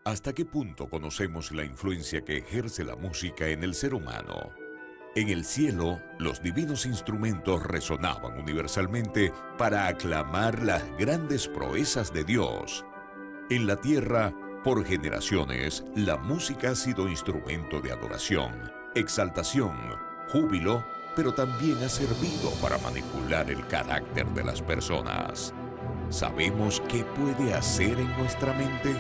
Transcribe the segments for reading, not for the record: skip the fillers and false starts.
¿Hasta qué punto conocemos la influencia que ejerce la música en el ser humano? En el cielo, los divinos instrumentos resonaban universalmente para aclamar las grandes proezas de Dios. En la tierra, por generaciones, la música ha sido instrumento de adoración, exaltación, júbilo, pero también ha servido para manipular el carácter de las personas. ¿Sabemos qué puede hacer en nuestra mente?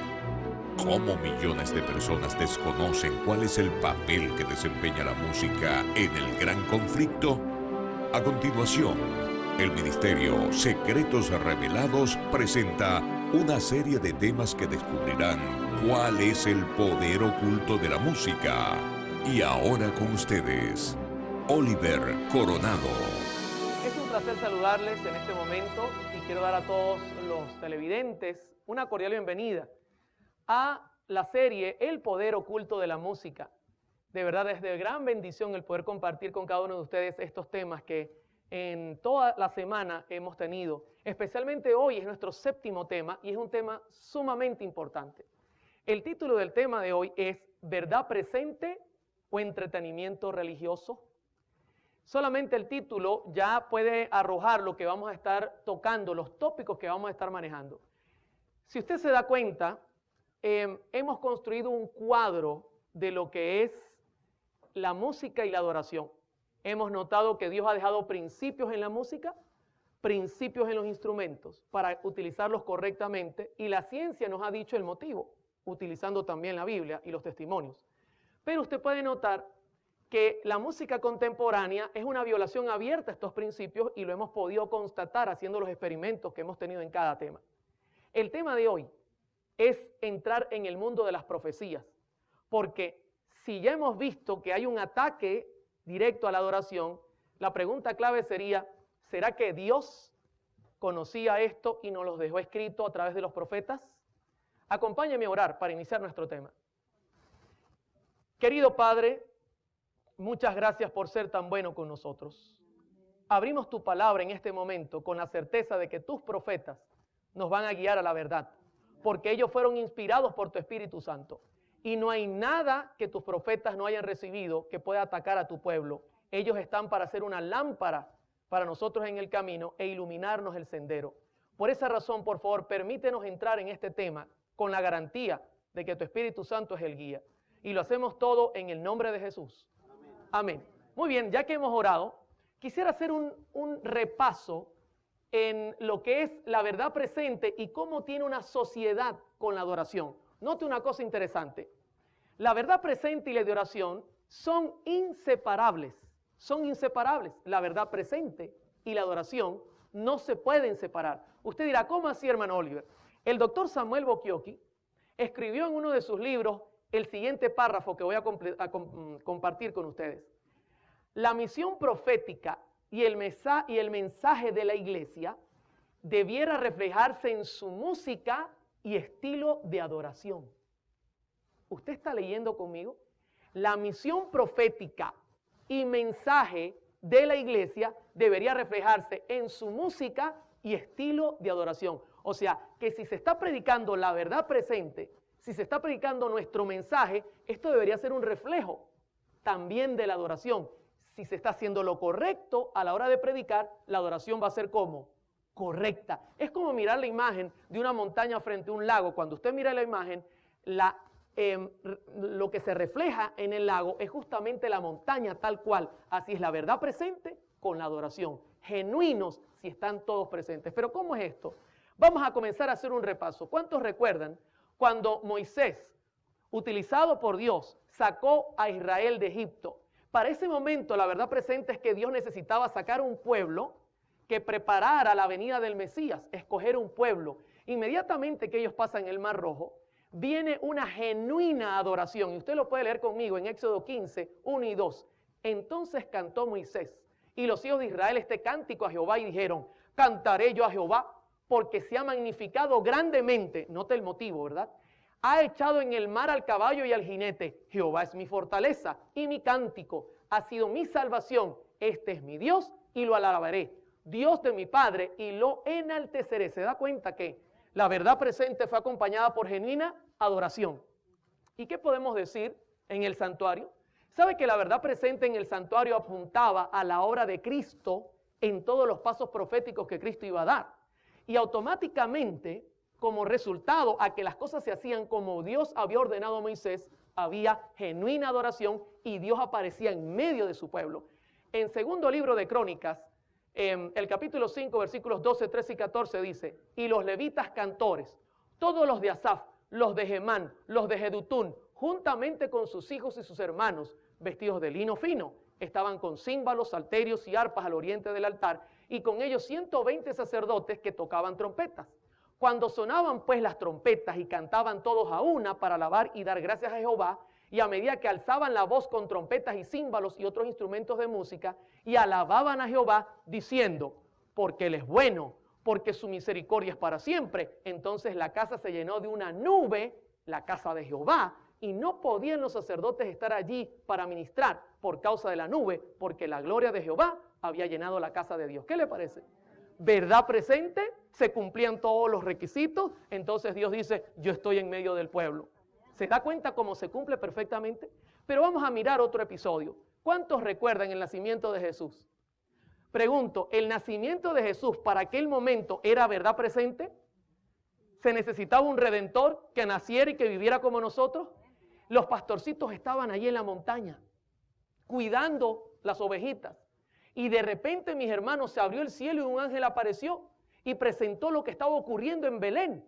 ¿Cómo millones de personas desconocen cuál es el papel que desempeña la música en el gran conflicto? A continuación, el Ministerio Secretos Revelados presenta una serie de temas que descubrirán cuál es el poder oculto de la música. Y ahora con ustedes, Oliver Coronado. Es un placer saludarles en este momento y quiero dar a todos los televidentes una cordial bienvenida a la serie El Poder Oculto de la Música. De verdad es de gran bendición el poder compartir con cada uno de ustedes estos temas que en toda la semana hemos tenido. Especialmente hoy es nuestro séptimo tema y es un tema sumamente importante. El título del tema de hoy es ¿verdad presente o entretenimiento religioso? Solamente el título ya puede arrojar lo que vamos a estar tocando, los tópicos que vamos a estar manejando. Si usted se da cuenta, hemos construido un cuadro de lo que es la música y la adoración. Hemos notado que Dios ha dejado principios en la música, principios en los instrumentos para utilizarlos correctamente, y la ciencia nos ha dicho el motivo, utilizando también la Biblia y los testimonios. Pero usted puede notar que la música contemporánea es una violación abierta a estos principios y lo hemos podido constatar haciendo los experimentos que hemos tenido en cada tema. El tema de hoy es entrar en el mundo de las profecías, porque si ya hemos visto que hay un ataque directo a la adoración, la pregunta clave sería, ¿será que Dios conocía esto y nos lo dejó escrito a través de los profetas? Acompáñeme a orar para iniciar nuestro tema. Querido Padre, muchas gracias por ser tan bueno con nosotros. Abrimos tu palabra en este momento con la certeza de que tus profetas nos van a guiar a la verdad, porque ellos fueron inspirados por tu Espíritu Santo. Y no hay nada que tus profetas no hayan recibido que pueda atacar a tu pueblo. Ellos están para ser una lámpara para nosotros en el camino e iluminarnos el sendero. Por esa razón, por favor, permítenos entrar en este tema con la garantía de que tu Espíritu Santo es el guía. Y lo hacemos todo en el nombre de Jesús. Amén. Muy bien, ya que hemos orado, quisiera hacer un repaso en lo que es la verdad presente y cómo tiene una sociedad con la adoración. Note una cosa interesante. La verdad presente y la adoración son inseparables. Son inseparables. La verdad presente y la adoración no se pueden separar. Usted dirá, ¿cómo así, hermano Oliver? El doctor Samuel Bokioki escribió en uno de sus libros el siguiente párrafo que voy a compartir con ustedes. La misión profética y el mensaje de la iglesia debiera reflejarse en su música y estilo de adoración. ¿Usted está leyendo conmigo? La misión profética y mensaje de la iglesia debería reflejarse en su música y estilo de adoración. O sea, que si se está predicando la verdad presente, si se está predicando nuestro mensaje, esto debería ser un reflejo también de la adoración. Si se está haciendo lo correcto a la hora de predicar, la adoración va a ser ¿cómo? Correcta. Es como mirar la imagen de una montaña frente a un lago. Cuando usted mira la imagen, lo que se refleja en el lago es justamente la montaña tal cual. Así es la verdad presente con la adoración. Genuinos si están todos presentes. Pero ¿cómo es esto? Vamos a comenzar a hacer un repaso. ¿Cuántos recuerdan cuando Moisés, utilizado por Dios, sacó a Israel de Egipto? Para ese momento la verdad presente es que Dios necesitaba sacar un pueblo que preparara la venida del Mesías, escoger un pueblo. Inmediatamente que ellos pasan el Mar Rojo, viene una genuina adoración. Y usted lo puede leer conmigo en Éxodo 15, 1 y 2. Entonces cantó Moisés y los hijos de Israel este cántico a Jehová y dijeron, cantaré yo a Jehová porque se ha magnificado grandemente. Note el motivo, ¿verdad? Ha echado en el mar al caballo y al jinete. Jehová es mi fortaleza y mi cántico. Ha sido mi salvación. Este es mi Dios y lo alabaré. Dios de mi Padre y lo enalteceré. ¿Se da cuenta que la verdad presente fue acompañada por genuina adoración? ¿Y qué podemos decir en el santuario? ¿Sabe que la verdad presente en el santuario apuntaba a la obra de Cristo en todos los pasos proféticos que Cristo iba a dar? Y automáticamente, como resultado a que las cosas se hacían como Dios había ordenado a Moisés, había genuina adoración y Dios aparecía en medio de su pueblo. En segundo libro de Crónicas, el capítulo 5, versículos 12, 13 y 14 dice, y los levitas cantores, todos los de Asaf, los de Gemán, los de Jedutún, juntamente con sus hijos y sus hermanos, vestidos de lino fino, estaban con címbalos, salterios y arpas al oriente del altar, y con ellos 120 sacerdotes que tocaban trompetas. Cuando sonaban pues las trompetas y cantaban todos a una para alabar y dar gracias a Jehová, y a medida que alzaban la voz con trompetas y címbalos y otros instrumentos de música, y alababan a Jehová diciendo, porque Él es bueno, porque su misericordia es para siempre. Entonces la casa se llenó de una nube, la casa de Jehová, y no podían los sacerdotes estar allí para ministrar por causa de la nube, porque la gloria de Jehová había llenado la casa de Dios. ¿Qué le parece? ¿Verdad presente? Se cumplían todos los requisitos, entonces Dios dice, yo estoy en medio del pueblo. ¿Se da cuenta cómo se cumple perfectamente? Pero vamos a mirar otro episodio. ¿Cuántos recuerdan el nacimiento de Jesús? Pregunto, ¿el nacimiento de Jesús para aquel momento era verdad presente? ¿Se necesitaba un redentor que naciera y que viviera como nosotros? Los pastorcitos estaban allí en la montaña, cuidando las ovejitas. Y de repente, mis hermanos, se abrió el cielo y un ángel apareció y presentó lo que estaba ocurriendo en Belén.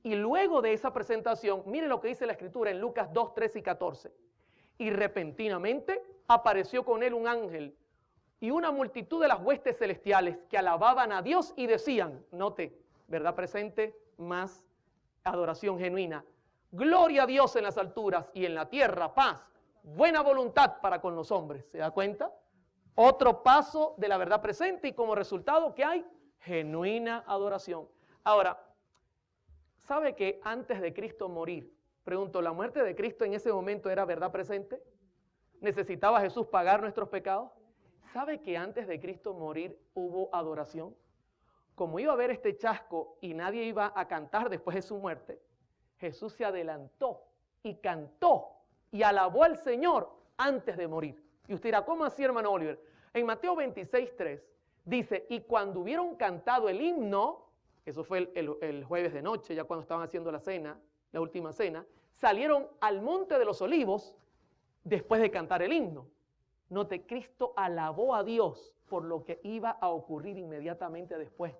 Y luego de esa presentación, mire lo que dice la Escritura en Lucas 2, 13 y 14. Y repentinamente apareció con él un ángel y una multitud de las huestes celestiales que alababan a Dios y decían, note, verdad presente, más adoración genuina. Gloria a Dios en las alturas y en la tierra paz, buena voluntad para con los hombres. ¿Se da cuenta? Otro paso de la verdad presente y como resultado, ¿qué hay? Genuina adoración. Ahora, ¿sabe que antes de Cristo morir, pregunto, ¿la muerte de Cristo en ese momento era verdad presente? ¿Necesitaba Jesús pagar nuestros pecados? ¿Sabe que antes de Cristo morir hubo adoración? Como iba a haber este chasco y nadie iba a cantar después de su muerte, Jesús se adelantó y cantó y alabó al Señor antes de morir. Y usted dirá, ¿cómo así, hermano Oliver? En Mateo 26, 3 dice, y cuando hubieron cantado el himno, eso fue el jueves de noche, ya cuando estaban haciendo la cena, la última cena, salieron al monte de los olivos después de cantar el himno. Note, Cristo alabó a Dios por lo que iba a ocurrir inmediatamente después.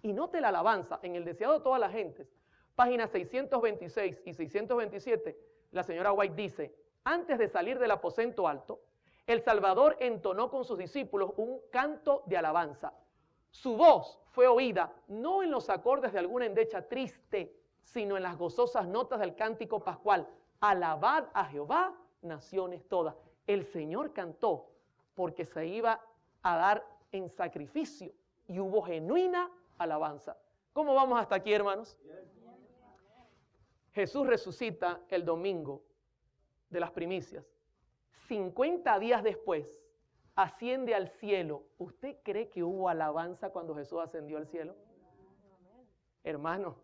Y note la alabanza en el deseado de todas las gentes. Páginas 626 y 627, la señora White dice, antes de salir del aposento alto, el Salvador entonó con sus discípulos un canto de alabanza. Su voz fue oída no en los acordes de alguna endecha triste, sino en las gozosas notas del cántico pascual. Alabad a Jehová, naciones todas. El Señor cantó porque se iba a dar en sacrificio y hubo genuina alabanza. ¿Cómo vamos hasta aquí, hermanos? Jesús resucita el domingo de las primicias. 50 días después, asciende al cielo. ¿Usted cree que hubo alabanza cuando Jesús ascendió al cielo? Hermano,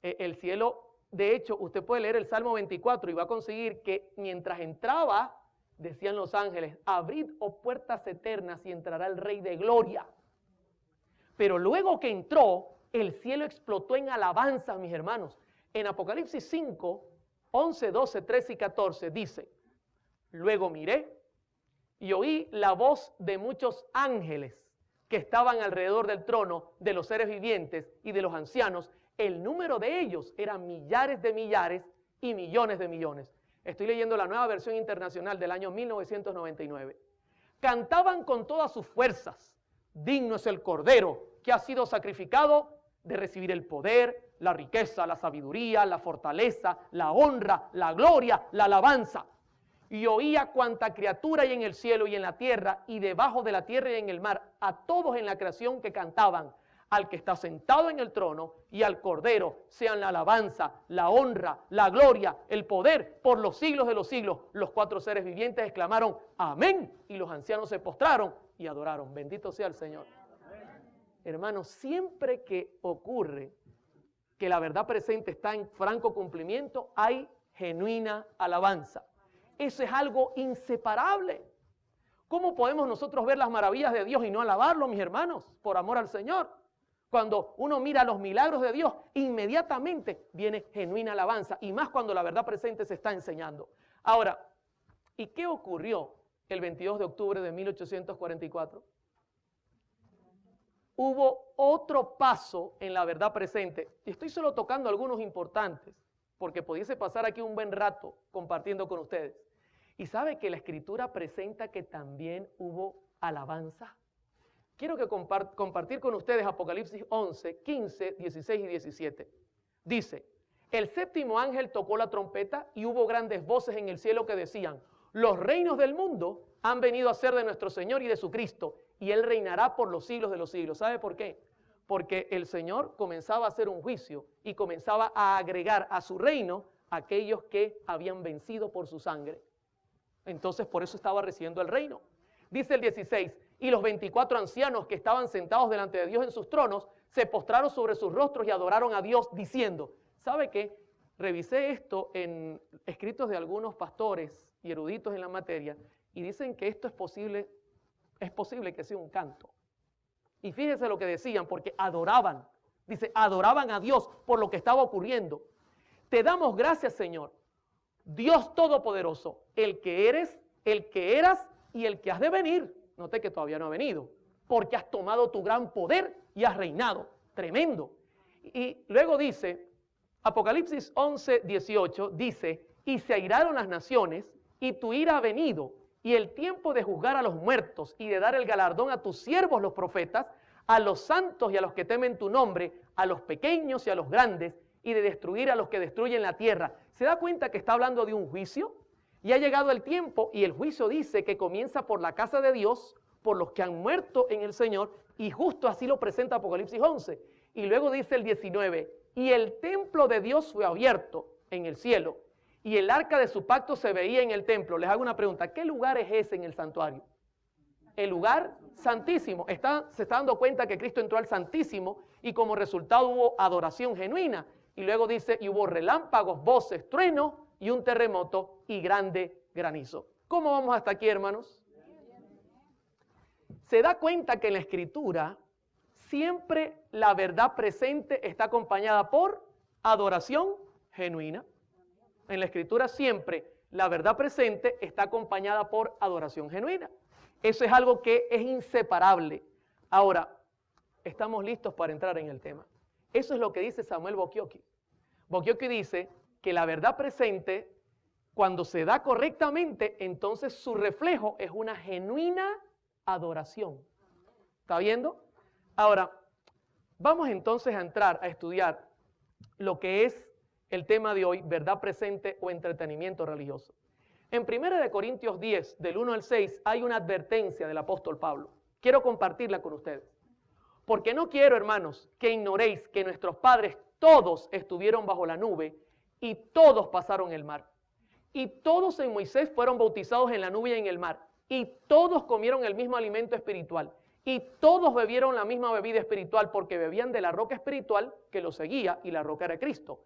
el cielo, de hecho, usted puede leer el Salmo 24 y va a conseguir que mientras entraba, decían los ángeles, abrid, oh puertas eternas, y entrará el Rey de gloria. Pero luego que entró, el cielo explotó en alabanza, mis hermanos. En Apocalipsis 5, 11, 12, 13 y 14 dice, luego miré y oí la voz de muchos ángeles que estaban alrededor del trono, de los seres vivientes y de los ancianos. El número de ellos era millares de millares y millones de millones. Estoy leyendo la nueva versión internacional del año 1999. Cantaban con todas sus fuerzas, digno es el Cordero que ha sido sacrificado de recibir el poder, la riqueza, la sabiduría, la fortaleza, la honra, la gloria, la alabanza. Y oía cuanta criatura hay en el cielo y en la tierra y debajo de la tierra y en el mar, a todos en la creación que cantaban, al que está sentado en el trono y al Cordero, sean la alabanza, la honra, la gloria, el poder por los siglos de los siglos. Los cuatro seres vivientes exclamaron, amén, y los ancianos se postraron y adoraron. Bendito sea el Señor. Hermanos, siempre que ocurre que la verdad presente está en franco cumplimiento, hay genuina alabanza. Eso es algo inseparable. ¿Cómo podemos nosotros ver las maravillas de Dios y no alabarlo, mis hermanos, por amor al Señor? Cuando uno mira los milagros de Dios, inmediatamente viene genuina alabanza, y más cuando la verdad presente se está enseñando. Ahora, ¿y qué ocurrió el 22 de octubre de 1844? Hubo otro paso en la verdad presente. Y estoy solo tocando algunos importantes, porque pudiese pasar aquí un buen rato compartiendo con ustedes. Y sabe que la Escritura presenta que también hubo alabanza. Quiero que compartir con ustedes Apocalipsis 11, 15, 16 y 17. Dice, el séptimo ángel tocó la trompeta y hubo grandes voces en el cielo que decían, los reinos del mundo han venido a ser de nuestro Señor y de su Cristo, y Él reinará por los siglos de los siglos. ¿Sabe por qué? Porque el Señor comenzaba a hacer un juicio y comenzaba a agregar a su reino a aquellos que habían vencido por su sangre. Entonces por eso estaba recibiendo el reino. Dice el 16, y los 24 ancianos que estaban sentados delante de Dios en sus tronos, se postraron sobre sus rostros y adoraron a Dios diciendo, ¿sabe qué? Revisé esto en escritos de algunos pastores y eruditos en la materia y dicen que esto es posible que sea un canto. Y fíjese lo que decían, porque adoraban, dice, adoraban a Dios por lo que estaba ocurriendo. Te damos gracias, Señor, Dios Todopoderoso, el que eres, el que eras y el que has de venir. Note que todavía no ha venido, porque has tomado tu gran poder y has reinado. Tremendo. Y luego dice, Apocalipsis 11, 18, dice, y se airaron las naciones, y tu ira ha venido, y el tiempo de juzgar a los muertos y de dar el galardón a tus siervos los profetas, a los santos y a los que temen tu nombre, a los pequeños y a los grandes, y de destruir a los que destruyen la tierra. ¿Se da cuenta que está hablando de un juicio? Y ha llegado el tiempo y el juicio dice que comienza por la casa de Dios, por los que han muerto en el Señor, y justo así lo presenta Apocalipsis 11. Y luego dice el 19, y el templo de Dios fue abierto en el cielo, y el arca de su pacto se veía en el templo. Les hago una pregunta, ¿qué lugar es ese en el santuario? El lugar santísimo. Se está dando cuenta que Cristo entró al santísimo y como resultado hubo adoración genuina. Y luego dice, y hubo relámpagos, voces, truenos, y un terremoto y grande granizo. ¿Cómo vamos hasta aquí, hermanos? Se da cuenta que en la Escritura siempre la verdad presente está acompañada por adoración genuina. En la Escritura siempre la verdad presente está acompañada por adoración genuina. Eso es algo que es inseparable. Ahora, estamos listos para entrar en el tema. Eso es lo que dice Samuel Bokioki. Bokioki dice que la verdad presente, cuando se da correctamente, entonces su reflejo es una genuina adoración. ¿Está viendo? Ahora, vamos entonces a entrar a estudiar lo que es el tema de hoy, verdad presente o entretenimiento religioso. En 1 Corintios 10, del 1 al 6, hay una advertencia del apóstol Pablo. Quiero compartirla con ustedes. Porque no quiero, hermanos, que ignoréis que nuestros padres todos estuvieron bajo la nube y todos pasaron el mar. Y todos en Moisés fueron bautizados en la nube y en el mar. Y todos comieron el mismo alimento espiritual. Y todos bebieron la misma bebida espiritual porque bebían de la roca espiritual que los seguía y la roca era Cristo.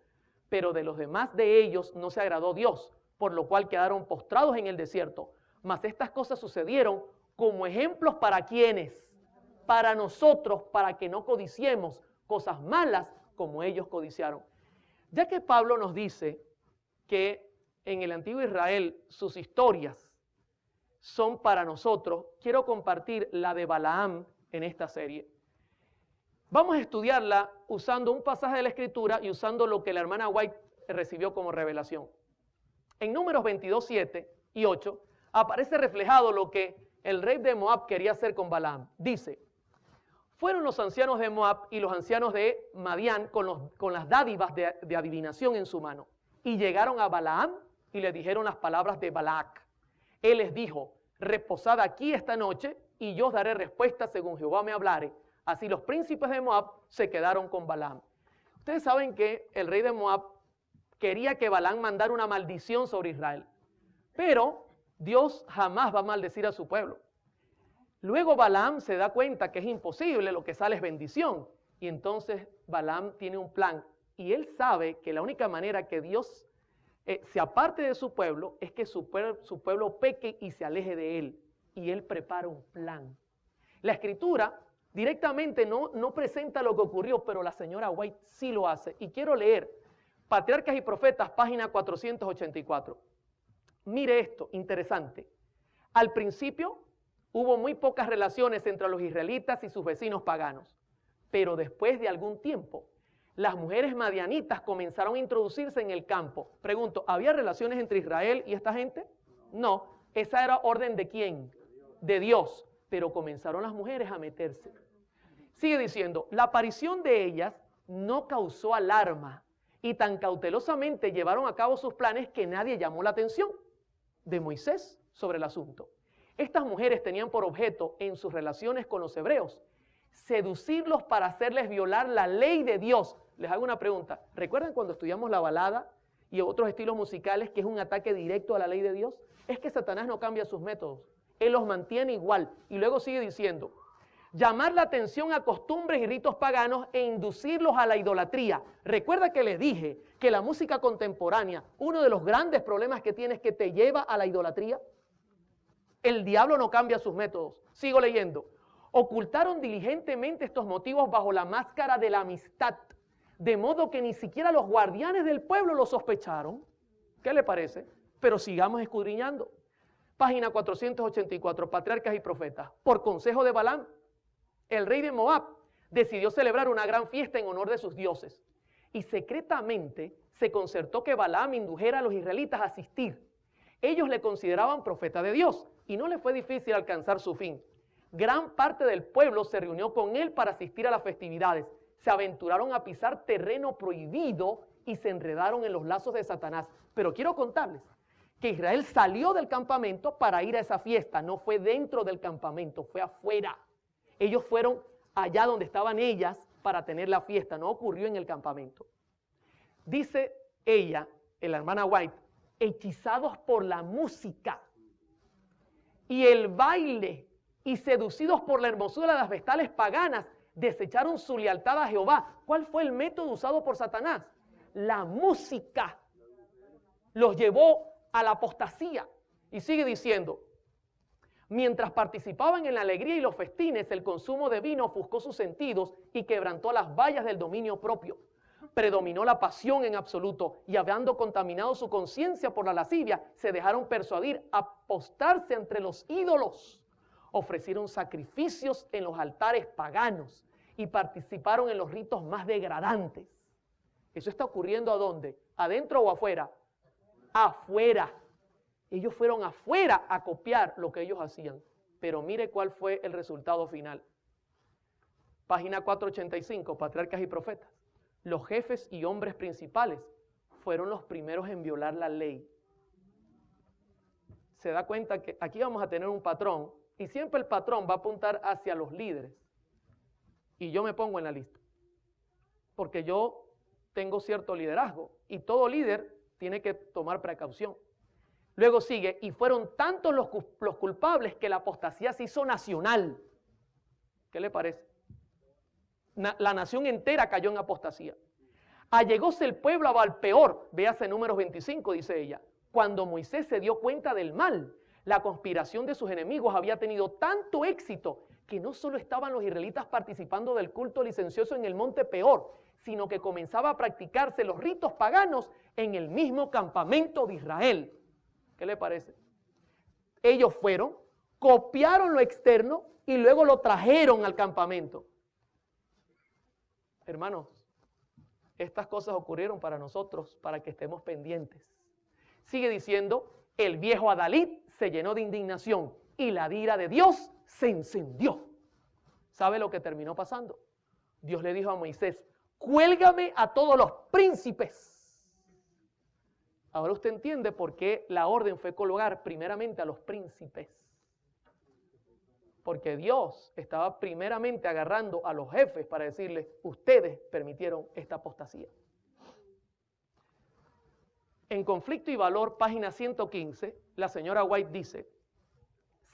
Pero de los demás de ellos no se agradó Dios, por lo cual quedaron postrados en el desierto. Mas estas cosas sucedieron como ejemplos para quienes, para nosotros, para que no codiciemos cosas malas como ellos codiciaron. Ya que Pablo nos dice que en el antiguo Israel sus historias son para nosotros, quiero compartir la de Balaam en esta serie. Vamos a estudiarla usando un pasaje de la Escritura y usando lo que la hermana White recibió como revelación. En Números 22, 7 y 8 aparece reflejado lo que el rey de Moab quería hacer con Balaam. Dice, fueron los ancianos de Moab y los ancianos de Madián con las dádivas de adivinación en su mano. Y llegaron a Balaam y le dijeron las palabras de Balac. Él les dijo, reposad aquí esta noche y yo os daré respuesta según Jehová me hablare. Así los príncipes de Moab se quedaron con Balaam. Ustedes saben que el rey de Moab quería que Balaam mandara una maldición sobre Israel. Pero Dios jamás va a maldecir a su pueblo. Luego Balaam se da cuenta que es imposible, lo que sale es bendición. Y entonces Balaam tiene un plan. Y él sabe que la única manera que Dios se aparte de su pueblo, es que su pueblo peque y se aleje de él. Y él prepara un plan. La escritura directamente no presenta lo que ocurrió, pero la señora White sí lo hace. Y quiero leer Patriarcas y Profetas, página 484. Mire esto, interesante. Al principio hubo muy pocas relaciones entre los israelitas y sus vecinos paganos, pero después de algún tiempo, las mujeres madianitas comenzaron a introducirse en el campo. Pregunto, ¿había relaciones entre Israel y esta gente? No, esa era orden ¿de quién? De Dios, pero comenzaron las mujeres a meterse. Sigue diciendo, la aparición de ellas no causó alarma y tan cautelosamente llevaron a cabo sus planes que nadie llamó la atención de Moisés sobre el asunto. Estas mujeres tenían por objeto en sus relaciones con los hebreos seducirlos para hacerles violar la ley de Dios. Les hago una pregunta. ¿Recuerdan cuando estudiamos la balada y otros estilos musicales que es un ataque directo a la ley de Dios? Es que Satanás no cambia sus métodos. Él los mantiene igual. Y luego sigue diciendo, llamar la atención a costumbres y ritos paganos e inducirlos a la idolatría. Recuerda que les dije que la música contemporánea, uno de los grandes problemas que tiene es que te lleva a la idolatría. El diablo no cambia sus métodos. Sigo leyendo. Ocultaron diligentemente estos motivos bajo la máscara de la amistad, de modo que ni siquiera los guardianes del pueblo lo sospecharon. ¿Qué le parece? Pero sigamos escudriñando. Página 484, Patriarcas y Profetas. Por consejo de Balaam, el rey de Moab decidió celebrar una gran fiesta en honor de sus dioses. Y secretamente se concertó que Balaam indujera a los israelitas a asistir. Ellos le consideraban profeta de Dios y no le fue difícil alcanzar su fin. Gran parte del pueblo se reunió con él para asistir a las festividades. Se aventuraron a pisar terreno prohibido y se enredaron en los lazos de Satanás. Pero quiero contarles que Israel salió del campamento para ir a esa fiesta. No fue dentro del campamento, fue afuera. Ellos fueron allá donde estaban ellas para tener la fiesta. No ocurrió en el campamento. Dice ella, la hermana White, hechizados por la música y el baile y seducidos por la hermosura de las vestales paganas, desecharon su lealtad a Jehová. ¿Cuál fue el método usado por Satanás? La música los llevó a la apostasía. Y sigue diciendo, mientras participaban en la alegría y los festines, el consumo de vino ofuscó sus sentidos y quebrantó las vallas del dominio propio. Predominó la pasión en absoluto y habiendo contaminado su conciencia por la lascivia, se dejaron persuadir a postarse entre los ídolos. Ofrecieron sacrificios en los altares paganos y participaron en los ritos más degradantes. ¿Eso está ocurriendo a dónde? ¿Adentro o afuera? Afuera. Ellos fueron afuera a copiar lo que ellos hacían. Pero mire cuál fue el resultado final. Página 485, Patriarcas y Profetas. Los jefes y hombres principales fueron los primeros en violar la ley. Se da cuenta que aquí vamos a tener un patrón y siempre el patrón va a apuntar hacia los líderes. Y yo me pongo en la lista. Porque yo tengo cierto liderazgo y todo líder tiene que tomar precaución. Luego sigue, y fueron tantos los culpables que la apostasía se hizo nacional. ¿Qué le parece? La nación entera cayó en apostasía. Allegóse el pueblo a Baalpeor, véase Números 25, dice ella. Cuando Moisés se dio cuenta del mal, la conspiración de sus enemigos había tenido tanto éxito que no solo estaban los israelitas participando del culto licencioso en el monte Peor, sino que comenzaba a practicarse los ritos paganos en el mismo campamento de Israel. ¿Qué le parece? Ellos fueron, copiaron lo externo y luego lo trajeron al campamento. Hermanos, estas cosas ocurrieron para nosotros, para que estemos pendientes. Sigue diciendo, el viejo Adalid se llenó de indignación y la ira de Dios se encendió. ¿Sabe lo que terminó pasando? Dios le dijo a Moisés, cuélgame a todos los príncipes. Ahora usted entiende por qué la orden fue colgar primeramente a los príncipes. Porque Dios estaba primeramente agarrando a los jefes para decirles, ustedes permitieron esta apostasía. En Conflicto y Valor, página 115, la señora White dice,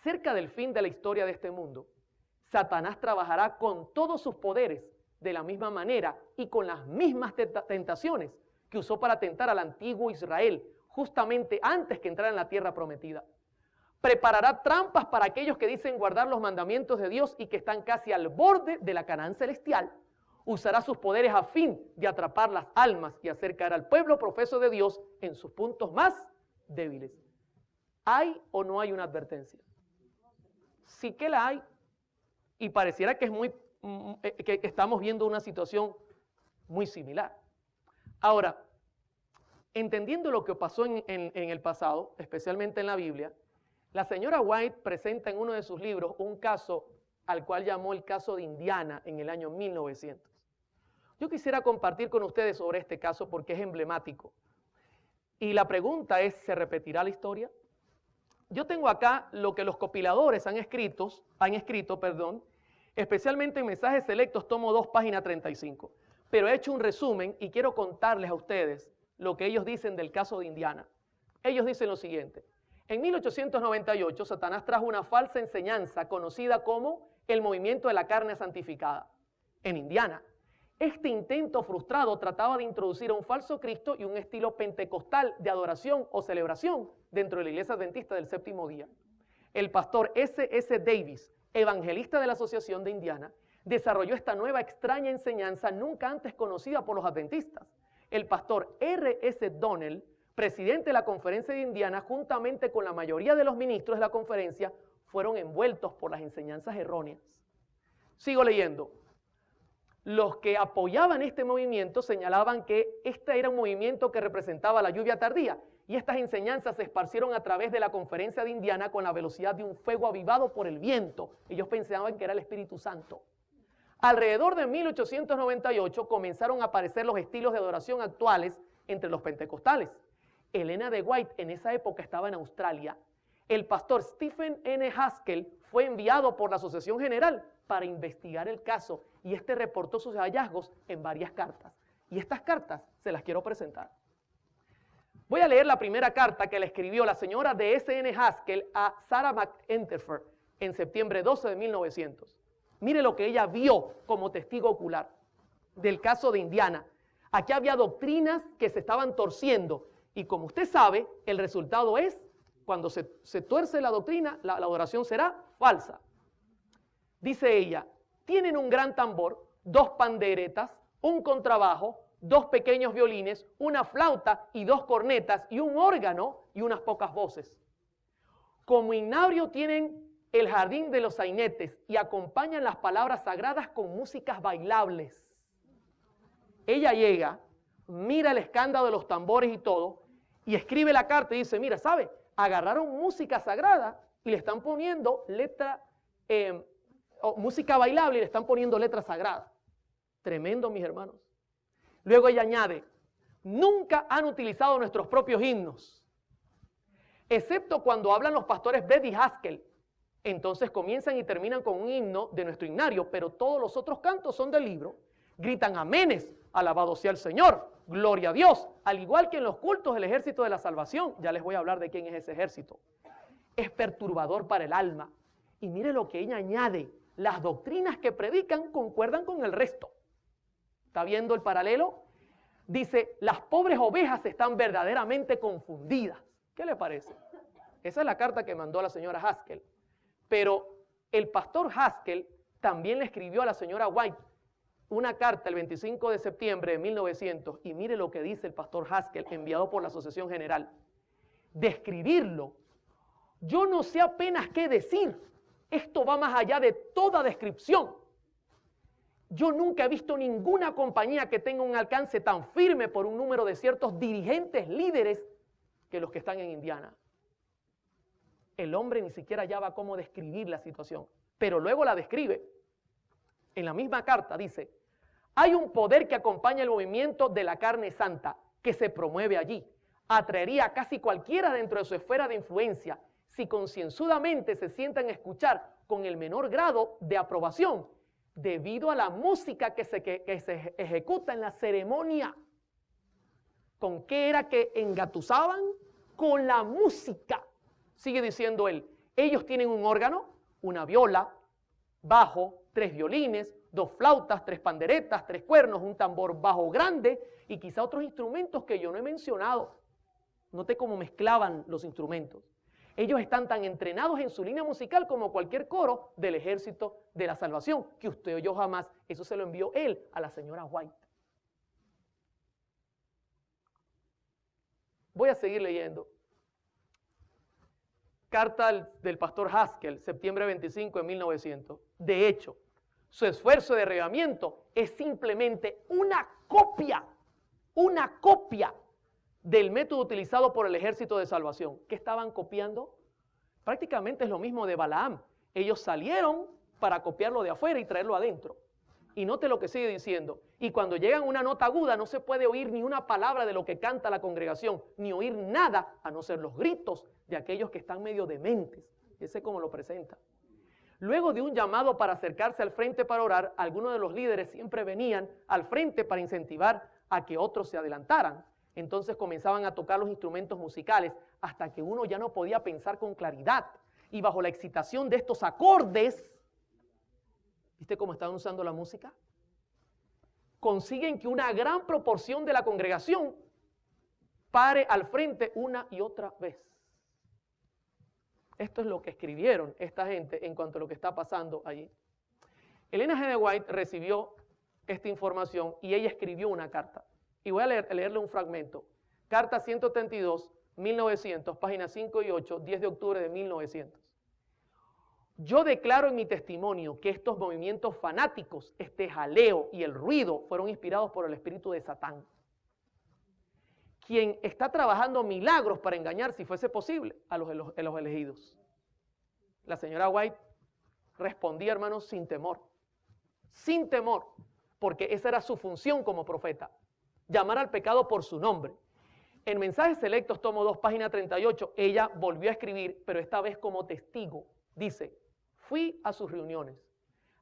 cerca del fin de la historia de este mundo, Satanás trabajará con todos sus poderes de la misma manera y con las mismas tentaciones que usó para tentar al antiguo Israel justamente antes que entrar en la tierra prometida. Preparará trampas para aquellos que dicen guardar los mandamientos de Dios y que están casi al borde de la Canaán celestial. Usará sus poderes a fin de atrapar las almas y hacer caer al pueblo profeso de Dios en sus puntos más débiles. ¿Hay o no hay una advertencia? Sí que la hay. Y pareciera que que estamos viendo una situación muy similar. Ahora, entendiendo lo que pasó en el pasado, especialmente en la Biblia, la señora White presenta en uno de sus libros un caso al cual llamó el caso de Indiana en el año 1900. Yo quisiera compartir con ustedes sobre este caso porque es emblemático. Y la pregunta es, ¿se repetirá la historia? Yo tengo acá lo que los compiladores han escrito, especialmente en Mensajes Selectos, tomo 2, página 35. Pero he hecho un resumen y quiero contarles a ustedes lo que ellos dicen del caso de Indiana. Ellos dicen lo siguiente. En 1898, Satanás trajo una falsa enseñanza conocida como el movimiento de la carne santificada en Indiana. Este intento frustrado trataba de introducir a un falso Cristo y un estilo pentecostal de adoración o celebración dentro de la iglesia adventista del séptimo día. El pastor S.S. Davis, evangelista de la Asociación de Indiana, desarrolló esta nueva extraña enseñanza nunca antes conocida por los adventistas. El pastor R.S. Donnell, presidente de la Conferencia de Indiana, juntamente con la mayoría de los ministros de la conferencia, fueron envueltos por las enseñanzas erróneas. Sigo leyendo. Los que apoyaban este movimiento señalaban que este era un movimiento que representaba la lluvia tardía y estas enseñanzas se esparcieron a través de la Conferencia de Indiana con la velocidad de un fuego avivado por el viento. Ellos pensaban que era el Espíritu Santo. Alrededor de 1898 comenzaron a aparecer los estilos de adoración actuales entre los pentecostales. Elena de White en esa época estaba en Australia. El pastor Stephen N. Haskell fue enviado por la Asociación General para investigar el caso y este reportó sus hallazgos en varias cartas. Y estas cartas se las quiero presentar. Voy a leer la primera carta que le escribió la señora de S.N. Haskell a Sarah McEnteffer en septiembre 12 de 1900. Mire lo que ella vio como testigo ocular del caso de Indiana. Aquí había doctrinas que se estaban torciendo y como usted sabe, el resultado es, cuando se tuerce la doctrina, la adoración será falsa. Dice ella, tienen un gran tambor, 2 panderetas, un contrabajo, 2 pequeños violines, una flauta y 2 cornetas y un órgano y unas pocas voces. Como himnario tienen el jardín de los sainetes y acompañan las palabras sagradas con músicas bailables. Ella llega, mira el escándalo de los tambores y todo, y escribe la carta y dice, mira, ¿sabe? Agarraron música sagrada y le están poniendo música bailable y le están poniendo letra sagrada. Tremendo, mis hermanos. Luego ella añade, nunca han utilizado nuestros propios himnos, excepto cuando hablan los pastores Brett y Haskell. Entonces comienzan y terminan con un himno de nuestro himnario, pero todos los otros cantos son del libro. Gritan aménes, alabado sea el Señor, gloria a Dios, al igual que en los cultos del ejército de la salvación. Ya les voy a hablar de quién es ese ejército. Es perturbador para el alma. Y mire lo que ella añade, las doctrinas que predican concuerdan con el resto. ¿Está viendo el paralelo? Dice, las pobres ovejas están verdaderamente confundidas. ¿Qué le parece? Esa es la carta que mandó la señora Haskell. Pero el pastor Haskell también le escribió a la señora White una carta el 25 de septiembre de 1900 y mire lo que dice el pastor Haskell enviado por la Asociación General. Describirlo, yo no sé apenas qué decir. Esto va más allá de toda descripción. Yo nunca he visto ninguna compañía que tenga un alcance tan firme por un número de ciertos dirigentes líderes que los que están en Indiana. El hombre ni siquiera hallaba cómo describir la situación, pero luego la describe. En la misma carta dice, hay un poder que acompaña el movimiento de la carne santa que se promueve allí. Atraería a casi cualquiera dentro de su esfera de influencia si concienzudamente se sientan a escuchar con el menor grado de aprobación debido a la música que se ejecuta en la ceremonia. ¿Con qué era que engatusaban? Con la música. Sigue diciendo él, ellos tienen un órgano, una viola, bajo, 3 violines, 2 flautas, 3 panderetas, 3 cuernos, un tambor bajo grande y quizá otros instrumentos que yo no he mencionado. Noté cómo mezclaban los instrumentos. Ellos están tan entrenados en su línea musical como cualquier coro del Ejército de la Salvación, que usted o yo jamás. Eso se lo envió él a la señora White. Voy a seguir leyendo. Carta del pastor Haskell, septiembre 25 de 1900. De hecho, su esfuerzo de arreglamiento es simplemente una copia del método utilizado por el Ejército de Salvación. ¿Qué estaban copiando? Prácticamente es lo mismo de Balaam. Ellos salieron para copiarlo de afuera y traerlo adentro. Y note lo que sigue diciendo. Y cuando llegan a una nota aguda no se puede oír ni una palabra de lo que canta la congregación, ni oír nada a no ser los gritos de aquellos que están medio dementes. Ese es como lo presenta. Luego de un llamado para acercarse al frente para orar, algunos de los líderes siempre venían al frente para incentivar a que otros se adelantaran. Entonces comenzaban a tocar los instrumentos musicales hasta que uno ya no podía pensar con claridad. Y bajo la excitación de estos acordes, ¿viste cómo estaban usando la música? Consiguen que una gran proporción de la congregación pare al frente una y otra vez. Esto es lo que escribieron esta gente en cuanto a lo que está pasando allí. Elena G. de White recibió esta información y ella escribió una carta. Y voy a leerle un fragmento. Carta 132, 1900, páginas 5 y 8, 10 de octubre de 1900. Yo declaro en mi testimonio que estos movimientos fanáticos, este jaleo y el ruido fueron inspirados por el espíritu de Satán, quien está trabajando milagros para engañar, si fuese posible, a los elegidos. La señora White respondía, hermanos, sin temor, porque esa era su función como profeta, llamar al pecado por su nombre. En Mensajes Selectos, tomo 2, página 38, ella volvió a escribir, pero esta vez como testigo. Dice, fui a sus reuniones.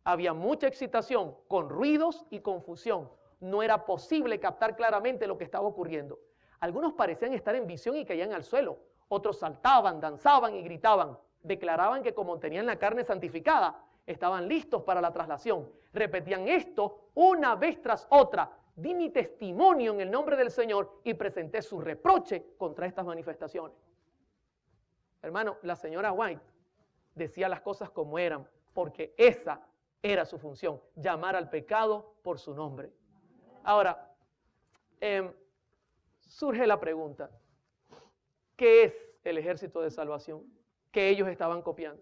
Había mucha excitación, con ruidos y confusión. No era posible captar claramente lo que estaba ocurriendo. Algunos parecían estar en visión y caían al suelo. Otros saltaban, danzaban y gritaban. Declaraban que como tenían la carne santificada, estaban listos para la traslación. Repetían esto una vez tras otra. Di mi testimonio en el nombre del Señor y presenté su reproche contra estas manifestaciones. Hermano, la señora White decía las cosas como eran, porque esa era su función, llamar al pecado por su nombre. Ahora, surge la pregunta, ¿qué es el Ejército de Salvación que ellos estaban copiando?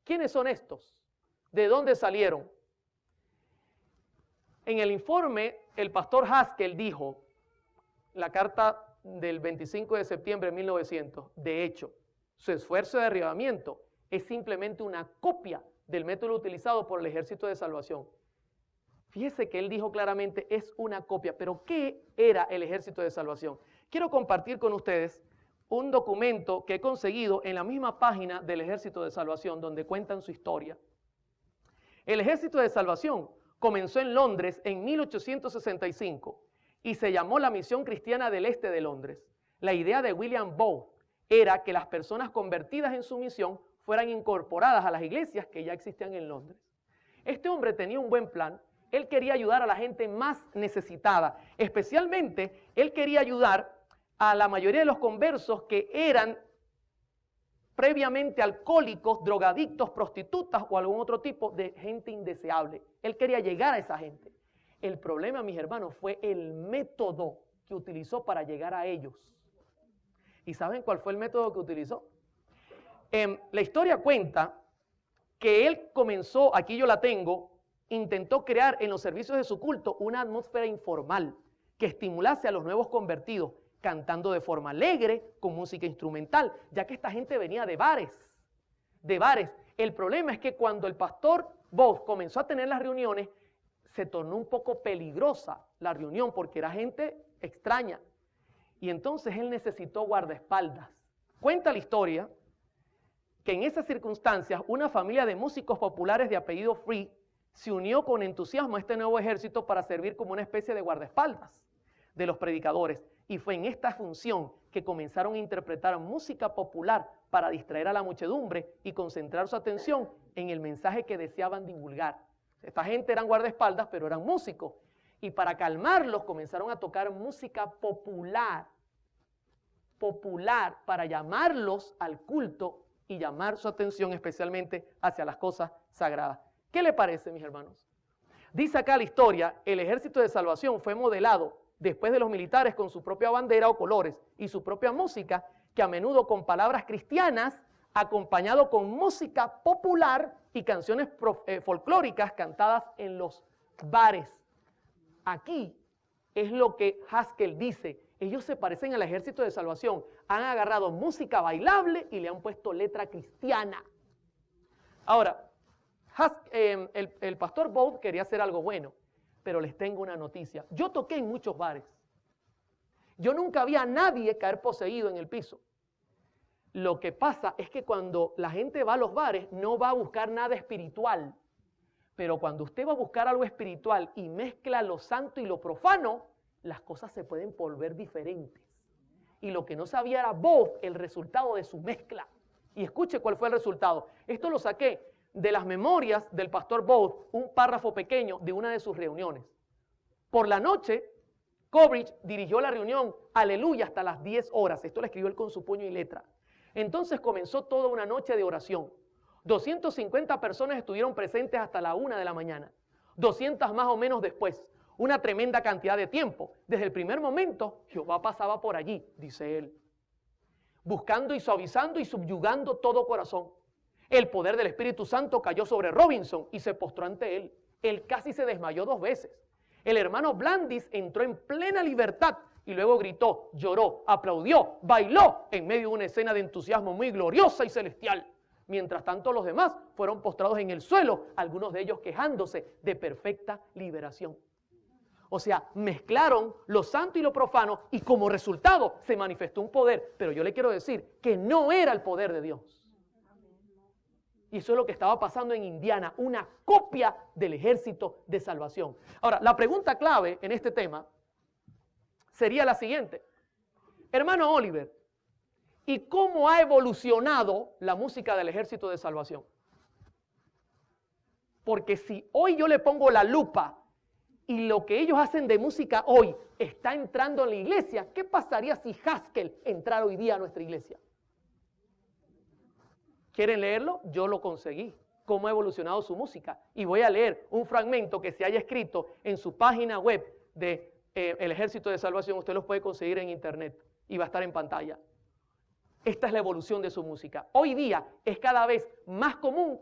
¿Quiénes son estos? ¿De dónde salieron? En el informe, el pastor Haskell dijo, la carta del 25 de septiembre de 1900, de hecho, su esfuerzo de arreglamiento es simplemente una copia del método utilizado por el Ejército de Salvación. Fíjese que él dijo claramente, es una copia, pero ¿qué era el Ejército de Salvación? Quiero compartir con ustedes un documento que he conseguido en la misma página del Ejército de Salvación, donde cuentan su historia. El Ejército de Salvación comenzó en Londres en 1865 y se llamó la Misión Cristiana del Este de Londres. La idea de William Booth era que las personas convertidas en su misión fueran incorporadas a las iglesias que ya existían en Londres. Este hombre tenía un buen plan. Él quería ayudar a la gente más necesitada. Especialmente, él quería ayudar a la mayoría de los conversos que eran previamente alcohólicos, drogadictos, prostitutas o algún otro tipo de gente indeseable. Él quería llegar a esa gente. El problema, mis hermanos, fue el método que utilizó para llegar a ellos. ¿Y saben cuál fue el método que utilizó? La historia cuenta que él comenzó, aquí yo la tengo, intentó crear en los servicios de su culto una atmósfera informal que estimulase a los nuevos convertidos, cantando de forma alegre, con música instrumental, ya que esta gente venía de bares. El problema es que cuando el pastor Booth comenzó a tener las reuniones, se tornó un poco peligrosa la reunión porque era gente extraña. Y entonces él necesitó guardaespaldas. Cuenta la historia que en esas circunstancias una familia de músicos populares de apellido Free se unió con entusiasmo a este nuevo ejército para servir como una especie de guardaespaldas de los predicadores. Y fue en esta función que comenzaron a interpretar música popular para distraer a la muchedumbre y concentrar su atención en el mensaje que deseaban divulgar. Esta gente eran guardaespaldas, pero eran músicos. Y para calmarlos comenzaron a tocar música popular. popular para llamarlos al culto y llamar su atención especialmente hacia las cosas sagradas. ¿Qué le parece, mis hermanos? Dice acá la historia, el ejército de salvación fue modelado después de los militares con su propia bandera o colores y su propia música, que a menudo con palabras cristianas, acompañado con música popular y canciones folclóricas cantadas en los bares. Aquí es lo que Haskell dice. Ellos se parecen al ejército de salvación. Han agarrado música bailable y le han puesto letra cristiana. Ahora, el pastor Bowles quería hacer algo bueno, pero les tengo una noticia. Yo toqué en muchos bares. Yo nunca vi a nadie caer poseído en el piso. Lo que pasa es que cuando la gente va a los bares no va a buscar nada espiritual. Pero cuando usted va a buscar algo espiritual y mezcla lo santo y lo profano, las cosas se pueden volver diferentes. Y lo que no sabía era Bowles, el resultado de su mezcla. Y escuche cuál fue el resultado. Esto lo saqué de las memorias del pastor Bowles, un párrafo pequeño de una de sus reuniones. Por la noche, Coleridge dirigió la reunión, aleluya, hasta las 10 horas. Esto lo escribió él con su puño y letra. Entonces comenzó toda una noche de oración. 250 personas estuvieron presentes hasta la 1 de la mañana. 200 más o menos después. Una tremenda cantidad de tiempo. Desde el primer momento, Jehová pasaba por allí, dice él, buscando y suavizando y subyugando todo corazón. El poder del Espíritu Santo cayó sobre Robinson y se postró ante él. Él casi se desmayó 2 veces. El hermano Blandis entró en plena libertad y luego gritó, lloró, aplaudió, bailó en medio de una escena de entusiasmo muy gloriosa y celestial. Mientras tanto los demás fueron postrados en el suelo, algunos de ellos quejándose de perfecta liberación. O sea, mezclaron lo santo y lo profano y como resultado se manifestó un poder. Pero yo le quiero decir que no era el poder de Dios. Y eso es lo que estaba pasando en Indiana, una copia del ejército de salvación. Ahora, la pregunta clave en este tema sería la siguiente. Hermano Oliver, ¿y cómo ha evolucionado la música del ejército de salvación? Porque si hoy yo le pongo la lupa y lo que ellos hacen de música hoy está entrando en la iglesia, ¿qué pasaría si Haskell entrara hoy día a nuestra iglesia? ¿Quieren leerlo? Yo lo conseguí. Cómo ha evolucionado su música. Y voy a leer un fragmento que se haya escrito en su página web de el Ejército de Salvación. Usted los puede conseguir en internet y va a estar en pantalla. Esta es la evolución de su música. Hoy día es cada vez más común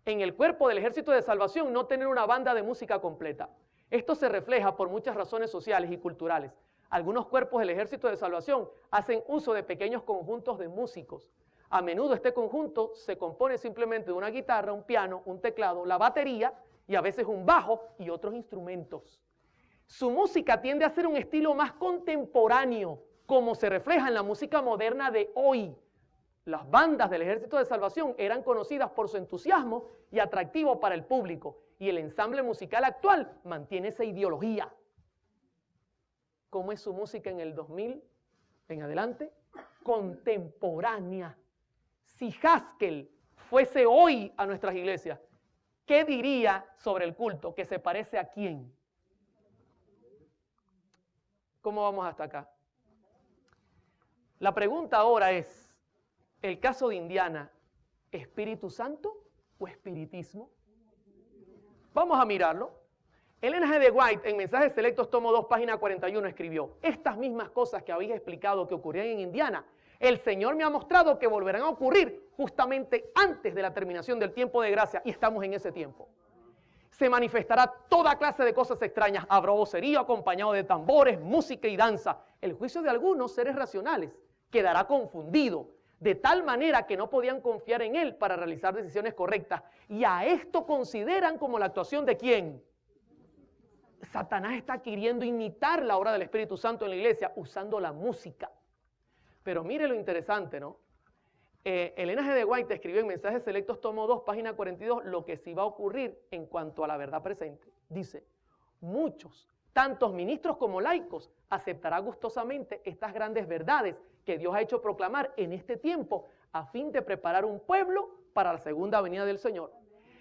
en el cuerpo del Ejército de Salvación no tener una banda de música completa. Esto se refleja por muchas razones sociales y culturales. Algunos cuerpos del Ejército de Salvación hacen uso de pequeños conjuntos de músicos. A menudo este conjunto se compone simplemente de una guitarra, un piano, un teclado, la batería y a veces un bajo y otros instrumentos. Su música tiende a ser un estilo más contemporáneo, como se refleja en la música moderna de hoy. Las bandas del Ejército de Salvación eran conocidas por su entusiasmo y atractivo para el público, y el ensamble musical actual mantiene esa ideología. ¿Cómo es su música en el 2000 en adelante? Contemporánea. Si Haskell fuese hoy a nuestras iglesias, ¿qué diría sobre el culto? ¿Que se parece a quién? ¿Cómo vamos hasta acá? La pregunta ahora es, ¿el caso de Indiana, Espíritu Santo o espiritismo? Vamos a mirarlo. Ellen G. de White, en Mensajes Selectos, tomo 2, página 41, escribió, estas mismas cosas que habéis explicado que ocurrían en Indiana, el Señor me ha mostrado que volverán a ocurrir justamente antes de la terminación del tiempo de gracia, y estamos en ese tiempo. Se manifestará toda clase de cosas extrañas, habrá vocerío acompañado de tambores, música y danza. El juicio de algunos seres racionales quedará confundido, de tal manera que no podían confiar en él para realizar decisiones correctas. Y a esto consideran como la actuación de ¿quién? Satanás está queriendo imitar la obra del Espíritu Santo en la iglesia usando la música. Pero mire lo interesante, ¿no? Ellen G. de White escribió en Mensajes Selectos, tomo 2, página 42, lo que sí va a ocurrir en cuanto a la verdad presente. Dice, muchos, tantos ministros como laicos, aceptarán gustosamente estas grandes verdades que Dios ha hecho proclamar en este tiempo a fin de preparar un pueblo para la segunda venida del Señor.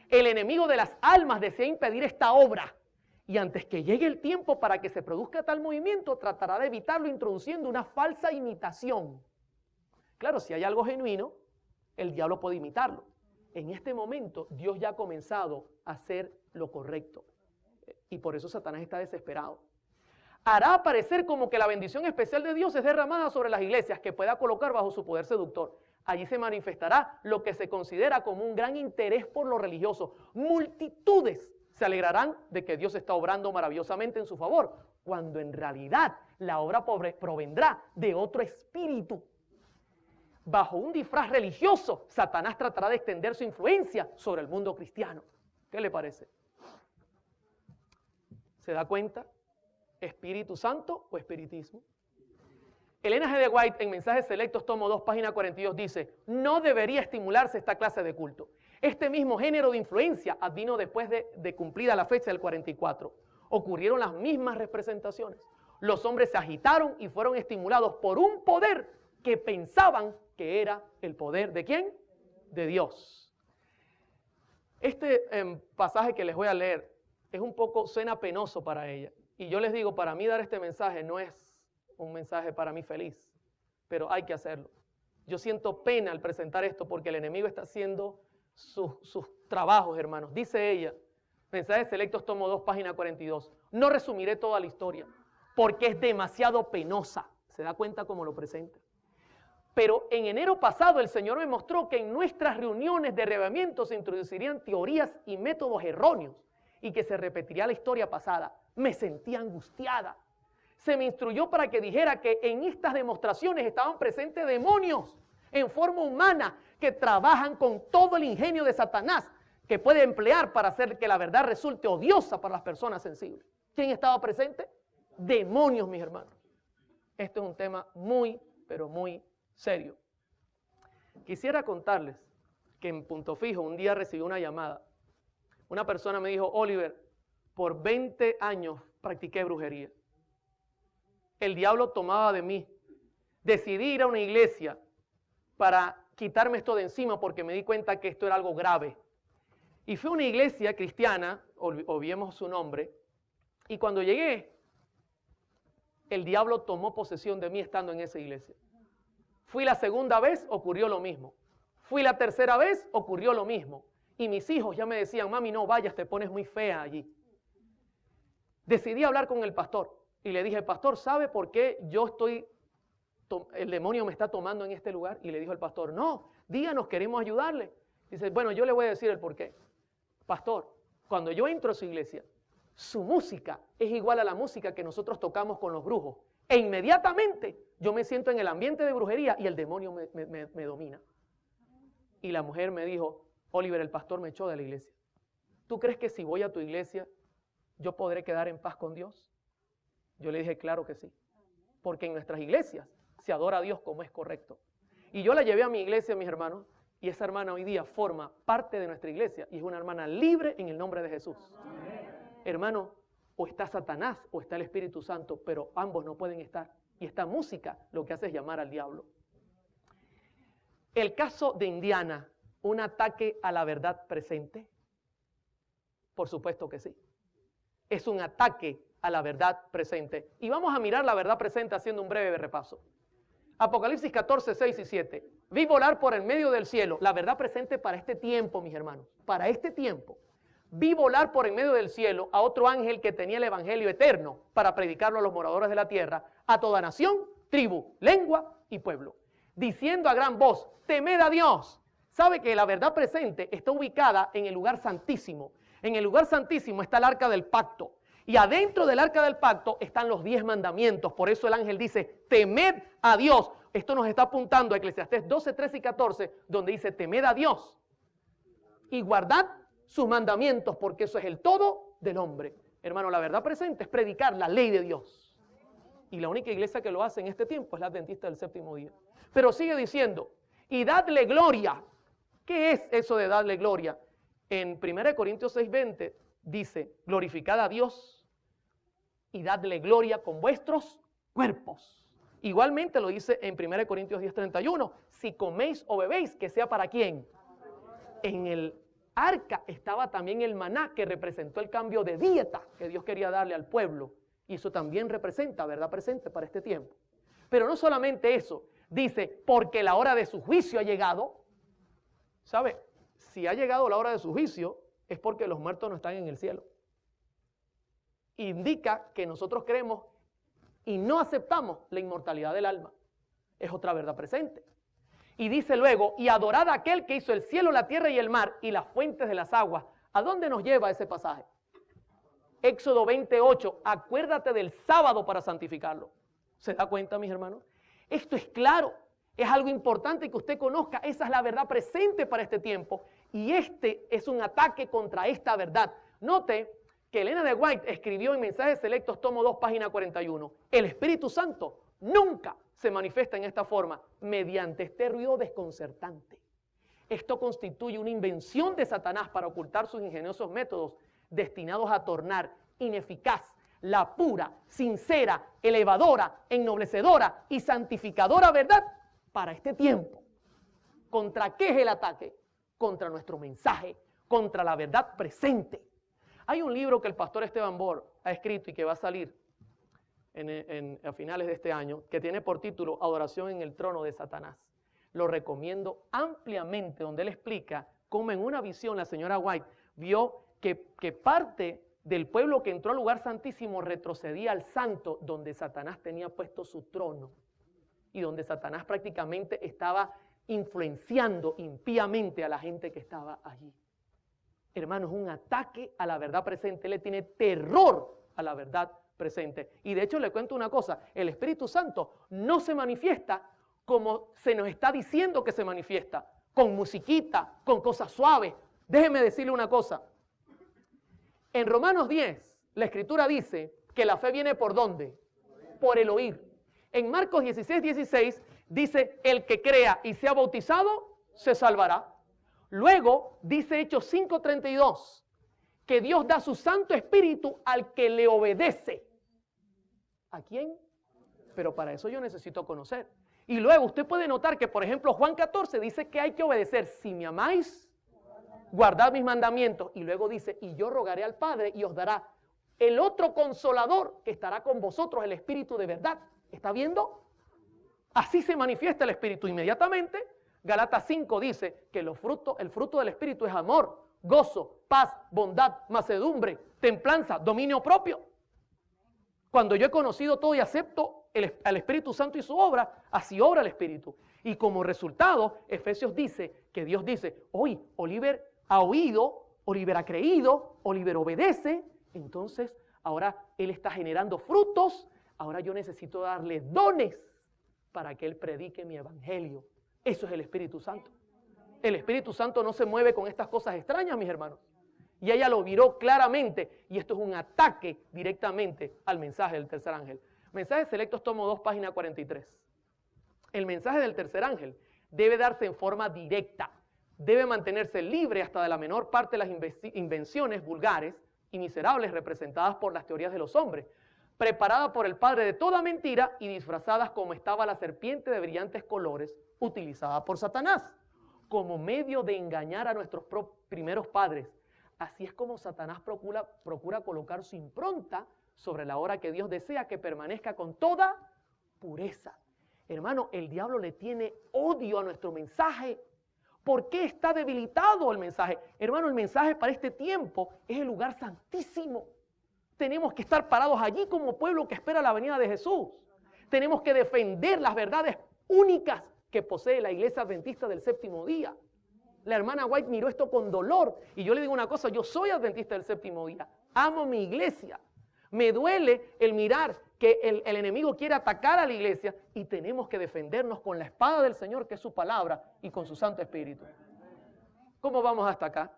El enemigo de las almas desea impedir esta obra y antes que llegue el tiempo para que se produzca tal movimiento, tratará de evitarlo introduciendo una falsa imitación. Claro, si hay algo genuino, el diablo puede imitarlo. En este momento, Dios ya ha comenzado a hacer lo correcto. Y por eso Satanás está desesperado. Hará parecer como que la bendición especial de Dios es derramada sobre las iglesias que pueda colocar bajo su poder seductor. Allí se manifestará lo que se considera como un gran interés por lo religioso. Multitudes se alegrarán de que Dios está obrando maravillosamente en su favor, cuando en realidad la obra provendrá de otro espíritu. Bajo un disfraz religioso, Satanás tratará de extender su influencia sobre el mundo cristiano. ¿Qué le parece? ¿Se da cuenta? ¿Espíritu Santo o espiritismo? Elena G. de White, en Mensajes Selectos, tomo 2, página 42, dice: no debería estimularse esta clase de culto. Este mismo género de influencia advino después de cumplida la fecha del 44. Ocurrieron las mismas representaciones. Los hombres se agitaron y fueron estimulados por un poder que pensaban que era el poder ¿de quién? De Dios. Este pasaje que les voy a leer es un poco, suena penoso para ella. Y yo les digo, para mí dar este mensaje no es un mensaje para mí feliz, pero hay que hacerlo. Yo siento pena al presentar esto porque el enemigo está haciendo sus trabajos, hermanos. Dice ella, Mensajes Selectos, tomo 2, página 42. No resumiré toda la historia porque es demasiado penosa. ¿Se da cuenta cómo lo presenta? Pero en enero pasado el Señor me mostró que en nuestras reuniones de reavivamiento se introducirían teorías y métodos erróneos y que se repetiría la historia pasada. Me sentía angustiada. Se me instruyó para que dijera que en estas demostraciones estaban presentes demonios en forma humana que trabajan con todo el ingenio de Satanás que puede emplear para hacer que la verdad resulte odiosa para las personas sensibles. ¿Quién estaba presente? Demonios, mis hermanos. Esto es un tema muy, pero muy serio. Quisiera contarles que en Punto Fijo un día recibí una llamada. Una persona me dijo: Oliver, por 20 años practiqué brujería. El diablo tomaba de mí. Decidí ir a una iglesia para quitarme esto de encima porque me di cuenta que esto era algo grave. Y fui a una iglesia cristiana, olvidemos su nombre, y cuando llegué, el diablo tomó posesión de mí estando en esa iglesia. Fui la segunda vez, ocurrió lo mismo. Fui la tercera vez, ocurrió lo mismo. Y mis hijos ya me decían: mami, no vayas, te pones muy fea allí. Decidí hablar con el pastor y le dije: pastor, ¿sabe por qué el demonio me está tomando en este lugar? Y le dijo el pastor: no, díganos, queremos ayudarle. Dice: bueno, yo le voy a decir el por qué. Pastor, cuando yo entro a su iglesia, su música es igual a la música que nosotros tocamos con los brujos. E inmediatamente yo me siento en el ambiente de brujería y el demonio me domina. Y la mujer me dijo: Oliver, el pastor me echó de la iglesia. ¿Tú crees que si voy a tu iglesia yo podré quedar en paz con Dios? Yo le dije: claro que sí. Porque en nuestras iglesias se adora a Dios como es correcto. Y yo la llevé a mi iglesia, mis hermanos, y esa hermana hoy día forma parte de nuestra iglesia y es una hermana libre en el nombre de Jesús. Hermano, o está Satanás o está el Espíritu Santo, pero ambos no pueden estar. Y esta música lo que hace es llamar al diablo. El caso de Indiana, ¿un ataque a la verdad presente? Por supuesto que sí. Es un ataque a la verdad presente. Y vamos a mirar la verdad presente haciendo un breve repaso. Apocalipsis 14, 6 y 7. Vi volar por el medio del cielo. La verdad presente para este tiempo, mis hermanos. Para este tiempo. Vi volar por en medio del cielo a otro ángel que tenía el evangelio eterno para predicarlo a los moradores de la tierra, a toda nación, tribu, lengua y pueblo, diciendo a gran voz: temed a Dios. Sabe que la verdad presente está ubicada en el lugar santísimo. En el lugar santísimo está el arca del pacto. Y adentro del arca del pacto están los 10 mandamientos. Por eso el ángel dice: temed a Dios. Esto nos está apuntando a Eclesiastés 12, 13 y 14, donde dice: temed a Dios y guardad sus mandamientos, porque eso es el todo del hombre. Hermano, la verdad presente es predicar la ley de Dios. Y la única iglesia que lo hace en este tiempo es la Adventista del Séptimo Día. Pero sigue diciendo: y dadle gloria. ¿Qué es eso de darle gloria? En 1 Corintios 6:20 dice: glorificad a Dios y dadle gloria con vuestros cuerpos. Igualmente lo dice en 1 Corintios 10:31: si coméis o bebéis, que sea para quién. En el arca estaba también el maná, que representó el cambio de dieta que Dios quería darle al pueblo. Y eso también representa verdad presente para este tiempo. Pero no solamente eso, dice, porque la hora de su juicio ha llegado. ¿Sabe? Si ha llegado la hora de su juicio, es porque los muertos no están en el cielo. Indica que nosotros creemos y no aceptamos la inmortalidad del alma. Es otra verdad presente. Y dice luego, y adorad a aquel que hizo el cielo, la tierra y el mar y las fuentes de las aguas. ¿A dónde nos lleva ese pasaje? Éxodo 28, acuérdate del sábado para santificarlo. ¿Se da cuenta, mis hermanos? Esto es claro, es algo importante que usted conozca. Esa es la verdad presente para este tiempo y este es un ataque contra esta verdad. Note que Elena de White escribió en Mensajes Selectos, tomo 2, página 41. El Espíritu Santo nunca se manifiesta en esta forma mediante este ruido desconcertante. Esto constituye una invención de Satanás para ocultar sus ingeniosos métodos destinados a tornar ineficaz la pura, sincera, elevadora, ennoblecedora y santificadora verdad para este tiempo. ¿Contra qué es el ataque? Contra nuestro mensaje, contra la verdad presente. Hay un libro que el pastor Esteban Bor ha escrito y que va a salir a finales de este año, que tiene por título Adoración en el trono de Satanás. Lo recomiendo ampliamente, donde él explica cómo en una visión la señora White vio que parte del pueblo que entró al lugar santísimo retrocedía al santo donde Satanás tenía puesto su trono y donde Satanás prácticamente estaba influenciando impíamente a la gente que estaba allí. Hermanos, un ataque a la verdad presente. Él le tiene terror a la verdad presente. Y de hecho le cuento una cosa, el Espíritu Santo no se manifiesta como se nos está diciendo que se manifiesta, con musiquita, con cosas suaves. Déjeme decirle una cosa. En Romanos 10, la Escritura dice que la fe viene ¿por dónde? Por el oír. En Marcos 16, 16 dice, el que crea y sea bautizado, se salvará. Luego dice Hechos 5:32, que Dios da su Santo Espíritu al que le obedece. ¿A quién? Pero para eso yo necesito conocer. Y luego usted puede notar que, por ejemplo, Juan 14 dice que hay que obedecer. Si me amáis, guardad mis mandamientos. Y luego dice, y yo rogaré al Padre y os dará el otro consolador que estará con vosotros, el Espíritu de verdad. ¿Está viendo? Así se manifiesta el Espíritu inmediatamente. Galatas 5 dice que el fruto del Espíritu es amor, gozo, paz, bondad, mansedumbre, templanza, dominio propio. Cuando yo he conocido todo y acepto al Espíritu Santo y su obra, así obra el Espíritu. Y como resultado, Efesios dice que Dios dice, hoy Oliver ha oído, Oliver ha creído, Oliver obedece, entonces ahora él está generando frutos, ahora yo necesito darle dones para que él predique mi evangelio. Eso es el Espíritu Santo. El Espíritu Santo no se mueve con estas cosas extrañas, mis hermanos. Y ella lo viró claramente, y esto es un ataque directamente al mensaje del tercer ángel. Mensajes Selectos, tomo 2, página 43. El mensaje del tercer ángel debe darse en forma directa, debe mantenerse libre hasta de la menor parte de las invenciones vulgares y miserables representadas por las teorías de los hombres, preparada por el padre de toda mentira y disfrazadas como estaba la serpiente de brillantes colores utilizada por Satanás como medio de engañar a nuestros primeros padres. Así es como Satanás procura colocar su impronta sobre la obra que Dios desea que permanezca con toda pureza. Hermano, el diablo le tiene odio a nuestro mensaje. ¿Por qué está debilitado el mensaje? Hermano, el mensaje para este tiempo es el lugar santísimo. Tenemos que estar parados allí como pueblo que espera la venida de Jesús. Tenemos que defender las verdades únicas que posee la iglesia adventista del séptimo día. La hermana White miró esto con dolor. Y yo le digo una cosa, yo soy adventista del séptimo día. Amo mi iglesia. Me duele el mirar que el enemigo quiere atacar a la iglesia y tenemos que defendernos con la espada del Señor, que es su palabra, y con su Santo Espíritu. ¿Cómo vamos hasta acá?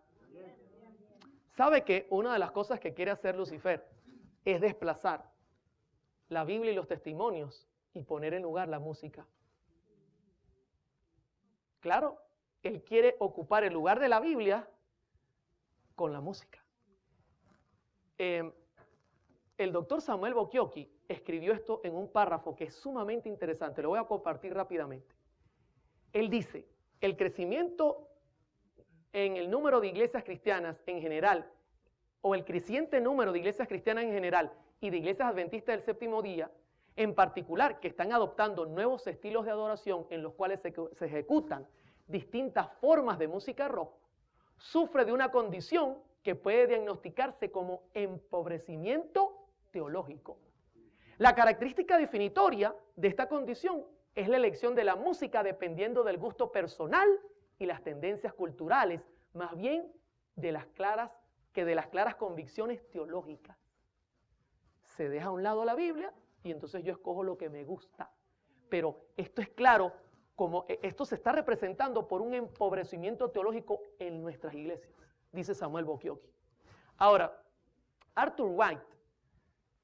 ¿Sabe que una de las cosas que quiere hacer Lucifer es desplazar la Biblia y los testimonios y poner en lugar la música? Claro, él quiere ocupar el lugar de la Biblia con la música. El doctor Samuel Bocchiocchi escribió esto en un párrafo que es sumamente interesante. Lo voy a compartir rápidamente. Él dice, el crecimiento en el número de iglesias cristianas en general, o el creciente número de iglesias cristianas en general y de iglesias adventistas del séptimo día, en particular que están adoptando nuevos estilos de adoración en los cuales se ejecutan distintas formas de música rock, sufre de una condición que puede diagnosticarse como empobrecimiento teológico. La característica definitoria de esta condición es la elección de la música dependiendo del gusto personal y las tendencias culturales, más bien de las claras convicciones teológicas. Se deja a un lado la Biblia y entonces yo escojo lo que me gusta. Pero esto es claro, como esto se está representando por un empobrecimiento teológico en nuestras iglesias, dice Samuel Bokioki. Ahora, Arthur White,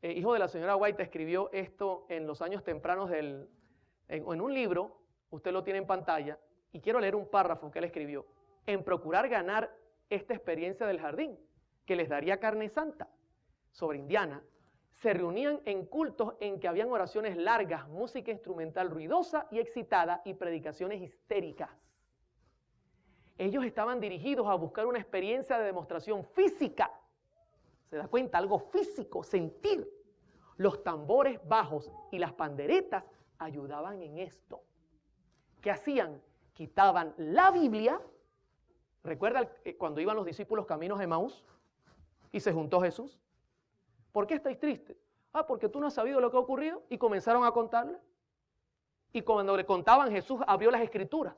hijo de la señora White, escribió esto en los años tempranos en un libro, usted lo tiene en pantalla, y quiero leer un párrafo que él escribió, en procurar ganar esta experiencia del jardín, que les daría carne santa sobre Indiana, se reunían en cultos en que habían oraciones largas, música instrumental ruidosa y excitada y predicaciones histéricas. Ellos estaban dirigidos a buscar una experiencia de demostración física. ¿Se da cuenta? Algo físico, sentir. Los tambores bajos y las panderetas ayudaban en esto. ¿Qué hacían? Quitaban la Biblia. ¿Recuerda cuando iban los discípulos caminos de Emaús y se juntó Jesús? ¿Por qué estáis tristes? Porque tú no has sabido lo que ha ocurrido, y comenzaron a contarle. Y cuando le contaban, Jesús abrió las escrituras.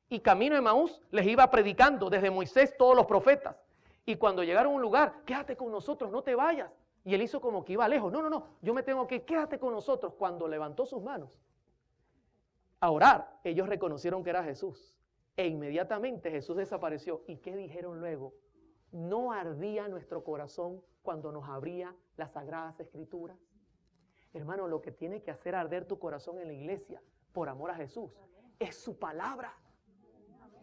Y camino de Emaús les iba predicando desde Moisés todos los profetas. Y cuando llegaron a un lugar, quédate con nosotros, no te vayas. Y él hizo como que iba lejos. No, yo me tengo que ir, quédate con nosotros. Cuando levantó sus manos a orar, ellos reconocieron que era Jesús. E inmediatamente Jesús desapareció. ¿Y qué dijeron luego? ¿No ardía nuestro corazón cuando nos abría las Sagradas Escrituras? Hermano, lo que tiene que hacer arder tu corazón en la iglesia, por amor a Jesús, es su palabra.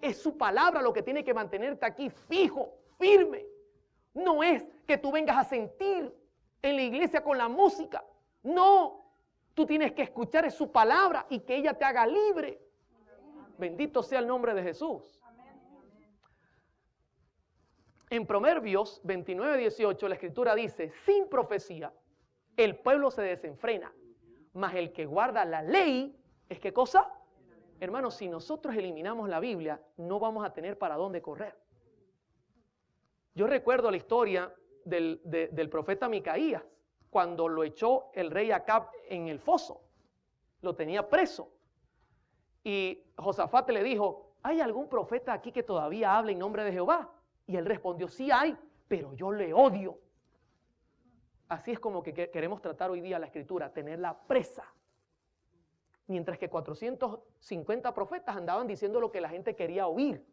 Es su palabra lo que tiene que mantenerte aquí fijo, firme. No es que tú vengas a sentir en la iglesia con la música. No, tú tienes que escuchar es su palabra y que ella te haga libre. Bendito sea el nombre de Jesús. En Proverbios 29:18 la escritura dice, sin profecía el pueblo se desenfrena, mas el que guarda la ley, ¿es qué cosa? Hermanos, si nosotros eliminamos la Biblia, no vamos a tener para dónde correr. Yo recuerdo la historia del profeta Micaías, cuando lo echó el rey Acab en el foso, lo tenía preso. Y Josafat le dijo, ¿hay algún profeta aquí que todavía hable en nombre de Jehová? Y él respondió, sí hay, pero yo le odio. Así es como que queremos tratar hoy día la escritura, tenerla presa. Mientras que 450 profetas andaban diciendo lo que la gente quería oír.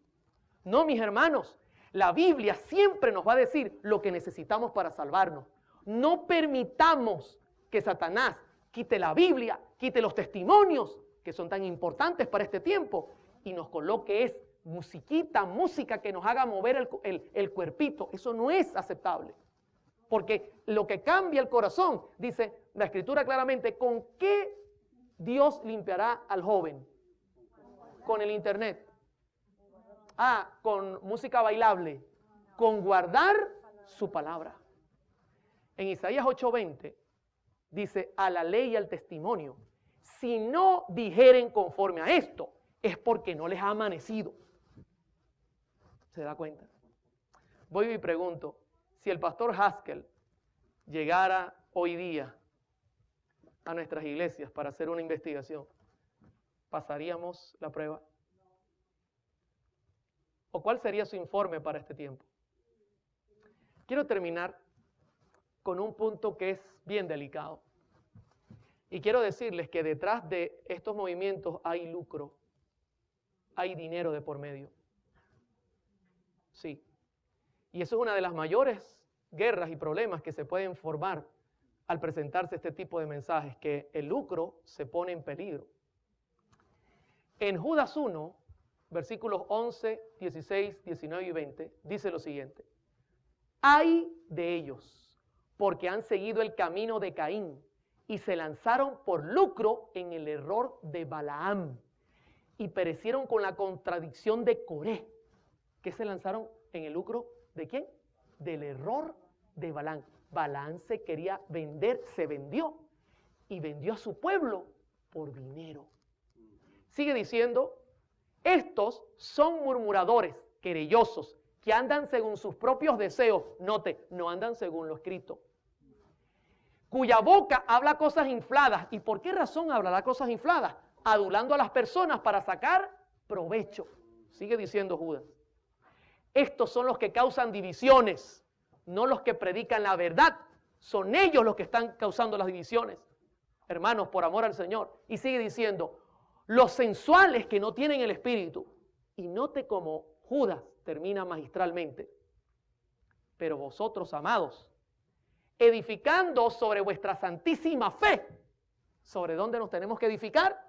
No, mis hermanos, la Biblia siempre nos va a decir lo que necesitamos para salvarnos. No permitamos que Satanás quite la Biblia, quite los testimonios que son tan importantes para este tiempo y nos coloque música que nos haga mover el cuerpito. Eso no es aceptable. Porque lo que cambia el corazón, dice la escritura claramente, ¿con qué Dios limpiará al joven? Con el internet. Con música bailable. Con guardar su palabra. En Isaías 8:20 dice, a la ley y al testimonio, si no dijeren conforme a esto, es porque no les ha amanecido. ¿Se da cuenta? Voy y pregunto, si el pastor Haskell llegara hoy día a nuestras iglesias para hacer una investigación, ¿pasaríamos la prueba? ¿O cuál sería su informe para este tiempo? Quiero terminar con un punto que es bien delicado. Y quiero decirles que detrás de estos movimientos hay lucro, hay dinero de por medio. Sí. Y eso es una de las mayores guerras y problemas que se pueden formar al presentarse este tipo de mensajes, que el lucro se pone en peligro. En Judas 1, versículos 11, 16, 19 y 20, dice lo siguiente. Ay de ellos, porque han seguido el camino de Caín y se lanzaron por lucro en el error de Balaam y perecieron con la contradicción de Coré. ¿Qué se lanzaron en el lucro de quién? Del error de Balaam. Balaam se quería vender, se vendió. y vendió a su pueblo por dinero. Sigue diciendo, estos son murmuradores, querellosos, que andan según sus propios deseos. Note, no andan según lo escrito. Cuya boca habla cosas infladas. ¿Y por qué razón hablará cosas infladas? Adulando a las personas para sacar provecho. Sigue diciendo Judas. Estos son los que causan divisiones, no los que predican la verdad. Son ellos los que están causando las divisiones. Hermanos, por amor al Señor. Y sigue diciendo, los sensuales que no tienen el Espíritu. Y note cómo Judas termina magistralmente. Pero vosotros, amados, edificando sobre vuestra santísima fe. ¿Sobre dónde nos tenemos que edificar?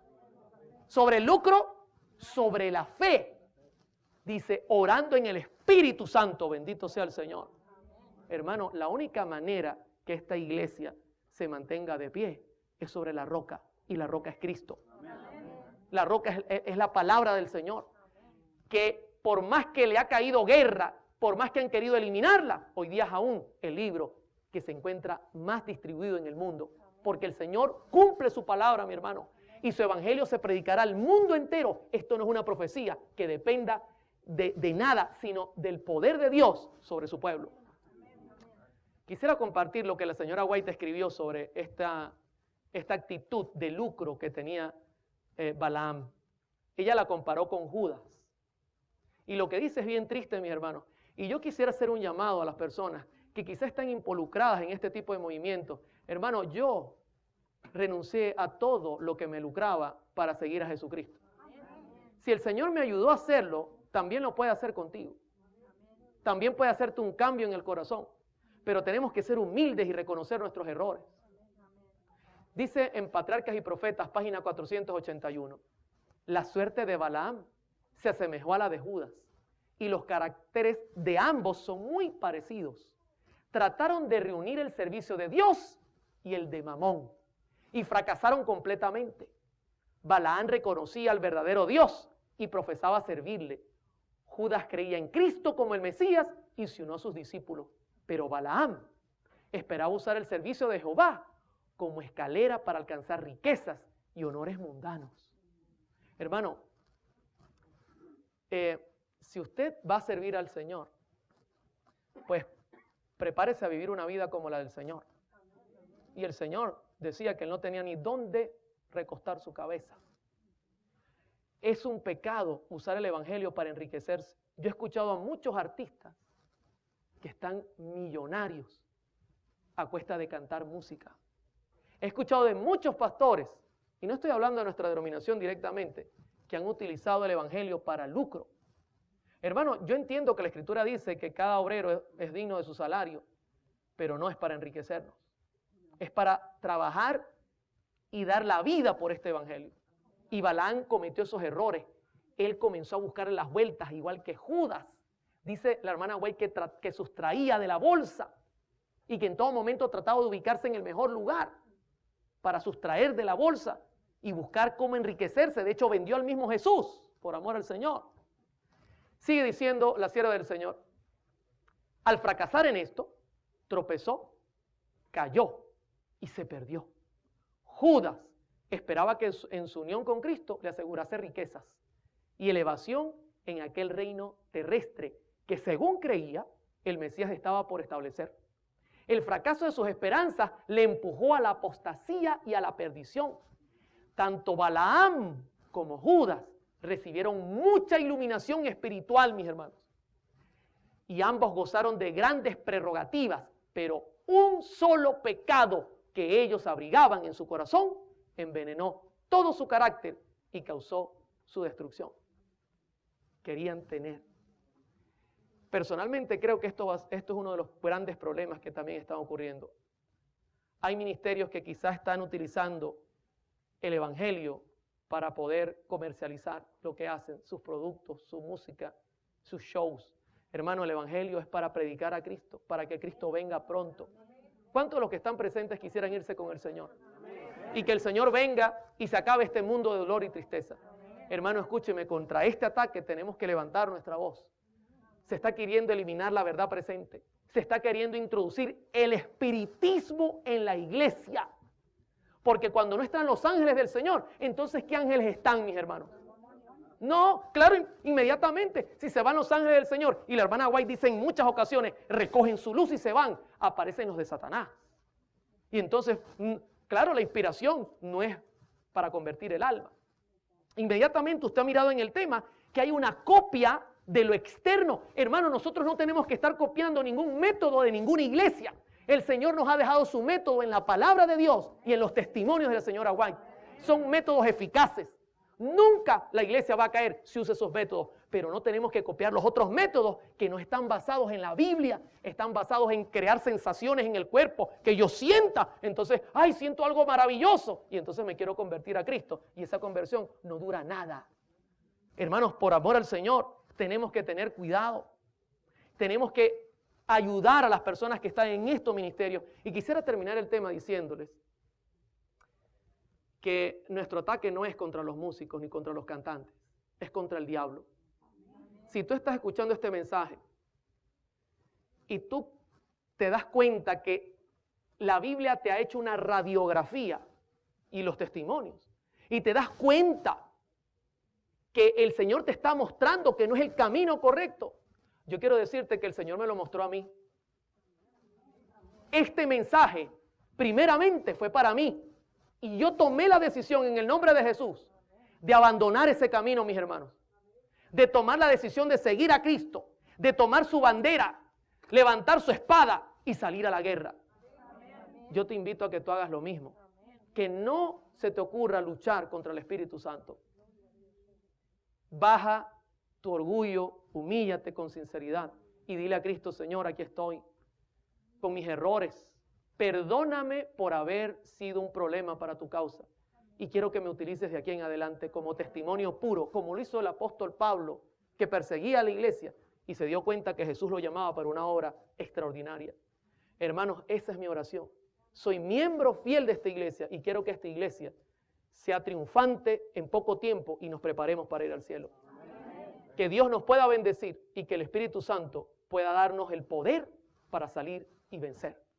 Sobre el lucro, sobre la fe. Dice, orando en el Espíritu Santo, bendito sea el Señor. Hermano, la única manera que esta iglesia se mantenga de pie es sobre la roca, y la roca es Cristo. La roca es la palabra del Señor, que por más que le ha caído guerra, por más que han querido eliminarla, hoy día es aún el libro que se encuentra más distribuido en el mundo, porque el Señor cumple su palabra, mi hermano, y su evangelio se predicará al mundo entero. Esto no es una profecía que dependa de nada, sino del poder de Dios sobre su pueblo. Quisiera compartir lo que la señora White escribió sobre esta actitud de lucro que tenía Balaam. Ella la comparó con Judas. Y lo que dice es bien triste, mi hermano. Y yo quisiera hacer un llamado a las personas que quizás están involucradas en este tipo de movimientos. Hermano, yo renuncié a todo lo que me lucraba para seguir a Jesucristo. Si el Señor me ayudó a hacerlo, también lo puede hacer contigo. También puede hacerte un cambio en el corazón. Pero tenemos que ser humildes y reconocer nuestros errores. Dice en Patriarcas y Profetas, página 481, la suerte de Balaam se asemejó a la de Judas, y los caracteres de ambos son muy parecidos. Trataron de reunir el servicio de Dios y el de Mamón, y fracasaron completamente. Balaam reconocía al verdadero Dios y profesaba servirle. Judas creía en Cristo como el Mesías y se unió a sus discípulos. Pero Balaam esperaba usar el servicio de Jehová como escalera para alcanzar riquezas y honores mundanos. Hermano, si usted va a servir al Señor, pues prepárese a vivir una vida como la del Señor. Y el Señor decía que él no tenía ni dónde recostar su cabeza. Es un pecado usar el evangelio para enriquecerse. Yo he escuchado a muchos artistas que están millonarios a cuesta de cantar música. He escuchado de muchos pastores, y no estoy hablando de nuestra denominación directamente, que han utilizado el evangelio para lucro. Hermano, yo entiendo que la Escritura dice que cada obrero es digno de su salario, pero no es para enriquecernos. Es para trabajar y dar la vida por este evangelio. Y Balaam cometió esos errores. Él comenzó a buscar las vueltas, igual que Judas. Dice la hermana White que sustraía de la bolsa y que en todo momento trataba de ubicarse en el mejor lugar para sustraer de la bolsa y buscar cómo enriquecerse. De hecho, vendió al mismo Jesús por amor al Señor. Sigue diciendo la sierva del Señor. Al fracasar en esto, tropezó, cayó y se perdió. Judas esperaba que en su unión con Cristo le asegurase riquezas y elevación en aquel reino terrestre que, según creía, el Mesías estaba por establecer. El fracaso de sus esperanzas le empujó a la apostasía y a la perdición. Tanto Balaam como Judas recibieron mucha iluminación espiritual, mis hermanos. Y ambos gozaron de grandes prerrogativas, pero un solo pecado que ellos abrigaban en su corazón envenenó todo su carácter y causó su destrucción. Querían tener. Personalmente creo que esto es uno de los grandes problemas que también están ocurriendo. Hay ministerios que quizás están utilizando el evangelio para poder comercializar lo que hacen, sus productos, su música, sus shows. Hermano, el evangelio es para predicar a Cristo, para que Cristo venga pronto. ¿Cuántos de los que están presentes quisieran irse con el Señor? Y que el Señor venga y se acabe este mundo de dolor y tristeza. Hermano, escúcheme, contra este ataque tenemos que levantar nuestra voz. Se está queriendo eliminar la verdad presente. Se está queriendo introducir el espiritismo en la iglesia. Porque cuando no están los ángeles del Señor, entonces ¿qué ángeles están, mis hermanos? No, claro, inmediatamente, si se van los ángeles del Señor, y la hermana White dice en muchas ocasiones, recogen su luz y se van, aparecen los de Satanás. Y entonces, claro, la inspiración no es para convertir el alma. Inmediatamente usted ha mirado en el tema que hay una copia de lo externo. Hermano, nosotros no tenemos que estar copiando ningún método de ninguna iglesia. El Señor nos ha dejado su método en la palabra de Dios y en los testimonios de la señora White. Son métodos eficaces. Nunca la iglesia va a caer si usa esos métodos, pero no tenemos que copiar los otros métodos que no están basados en la Biblia, están basados en crear sensaciones en el cuerpo, que yo sienta, entonces, ay, siento algo maravilloso, y entonces me quiero convertir a Cristo, y esa conversión no dura nada. Hermanos, por amor al Señor, tenemos que tener cuidado, tenemos que ayudar a las personas que están en estos ministerios, y quisiera terminar el tema diciéndoles que nuestro ataque no es contra los músicos ni contra los cantantes, es contra el diablo. Si tú estás escuchando este mensaje y tú te das cuenta que la Biblia te ha hecho una radiografía y los testimonios, y te das cuenta que el Señor te está mostrando que no es el camino correcto, yo quiero decirte que el Señor me lo mostró a mí. Este mensaje primeramente fue para mí. Y yo tomé la decisión en el nombre de Jesús de abandonar ese camino, mis hermanos. De tomar la decisión de seguir a Cristo, de tomar su bandera, levantar su espada y salir a la guerra. Yo te invito a que tú hagas lo mismo. Que no se te ocurra luchar contra el Espíritu Santo. Baja tu orgullo, humíllate con sinceridad y dile a Cristo: Señor, aquí estoy con mis errores. Perdóname por haber sido un problema para tu causa. Y quiero que me utilices de aquí en adelante como testimonio puro, como lo hizo el apóstol Pablo, que perseguía a la iglesia y se dio cuenta que Jesús lo llamaba para una obra extraordinaria. Hermanos, esa es mi oración. Soy miembro fiel de esta iglesia y quiero que esta iglesia sea triunfante en poco tiempo y nos preparemos para ir al cielo. Que Dios nos pueda bendecir y que el Espíritu Santo pueda darnos el poder para salir y vencer.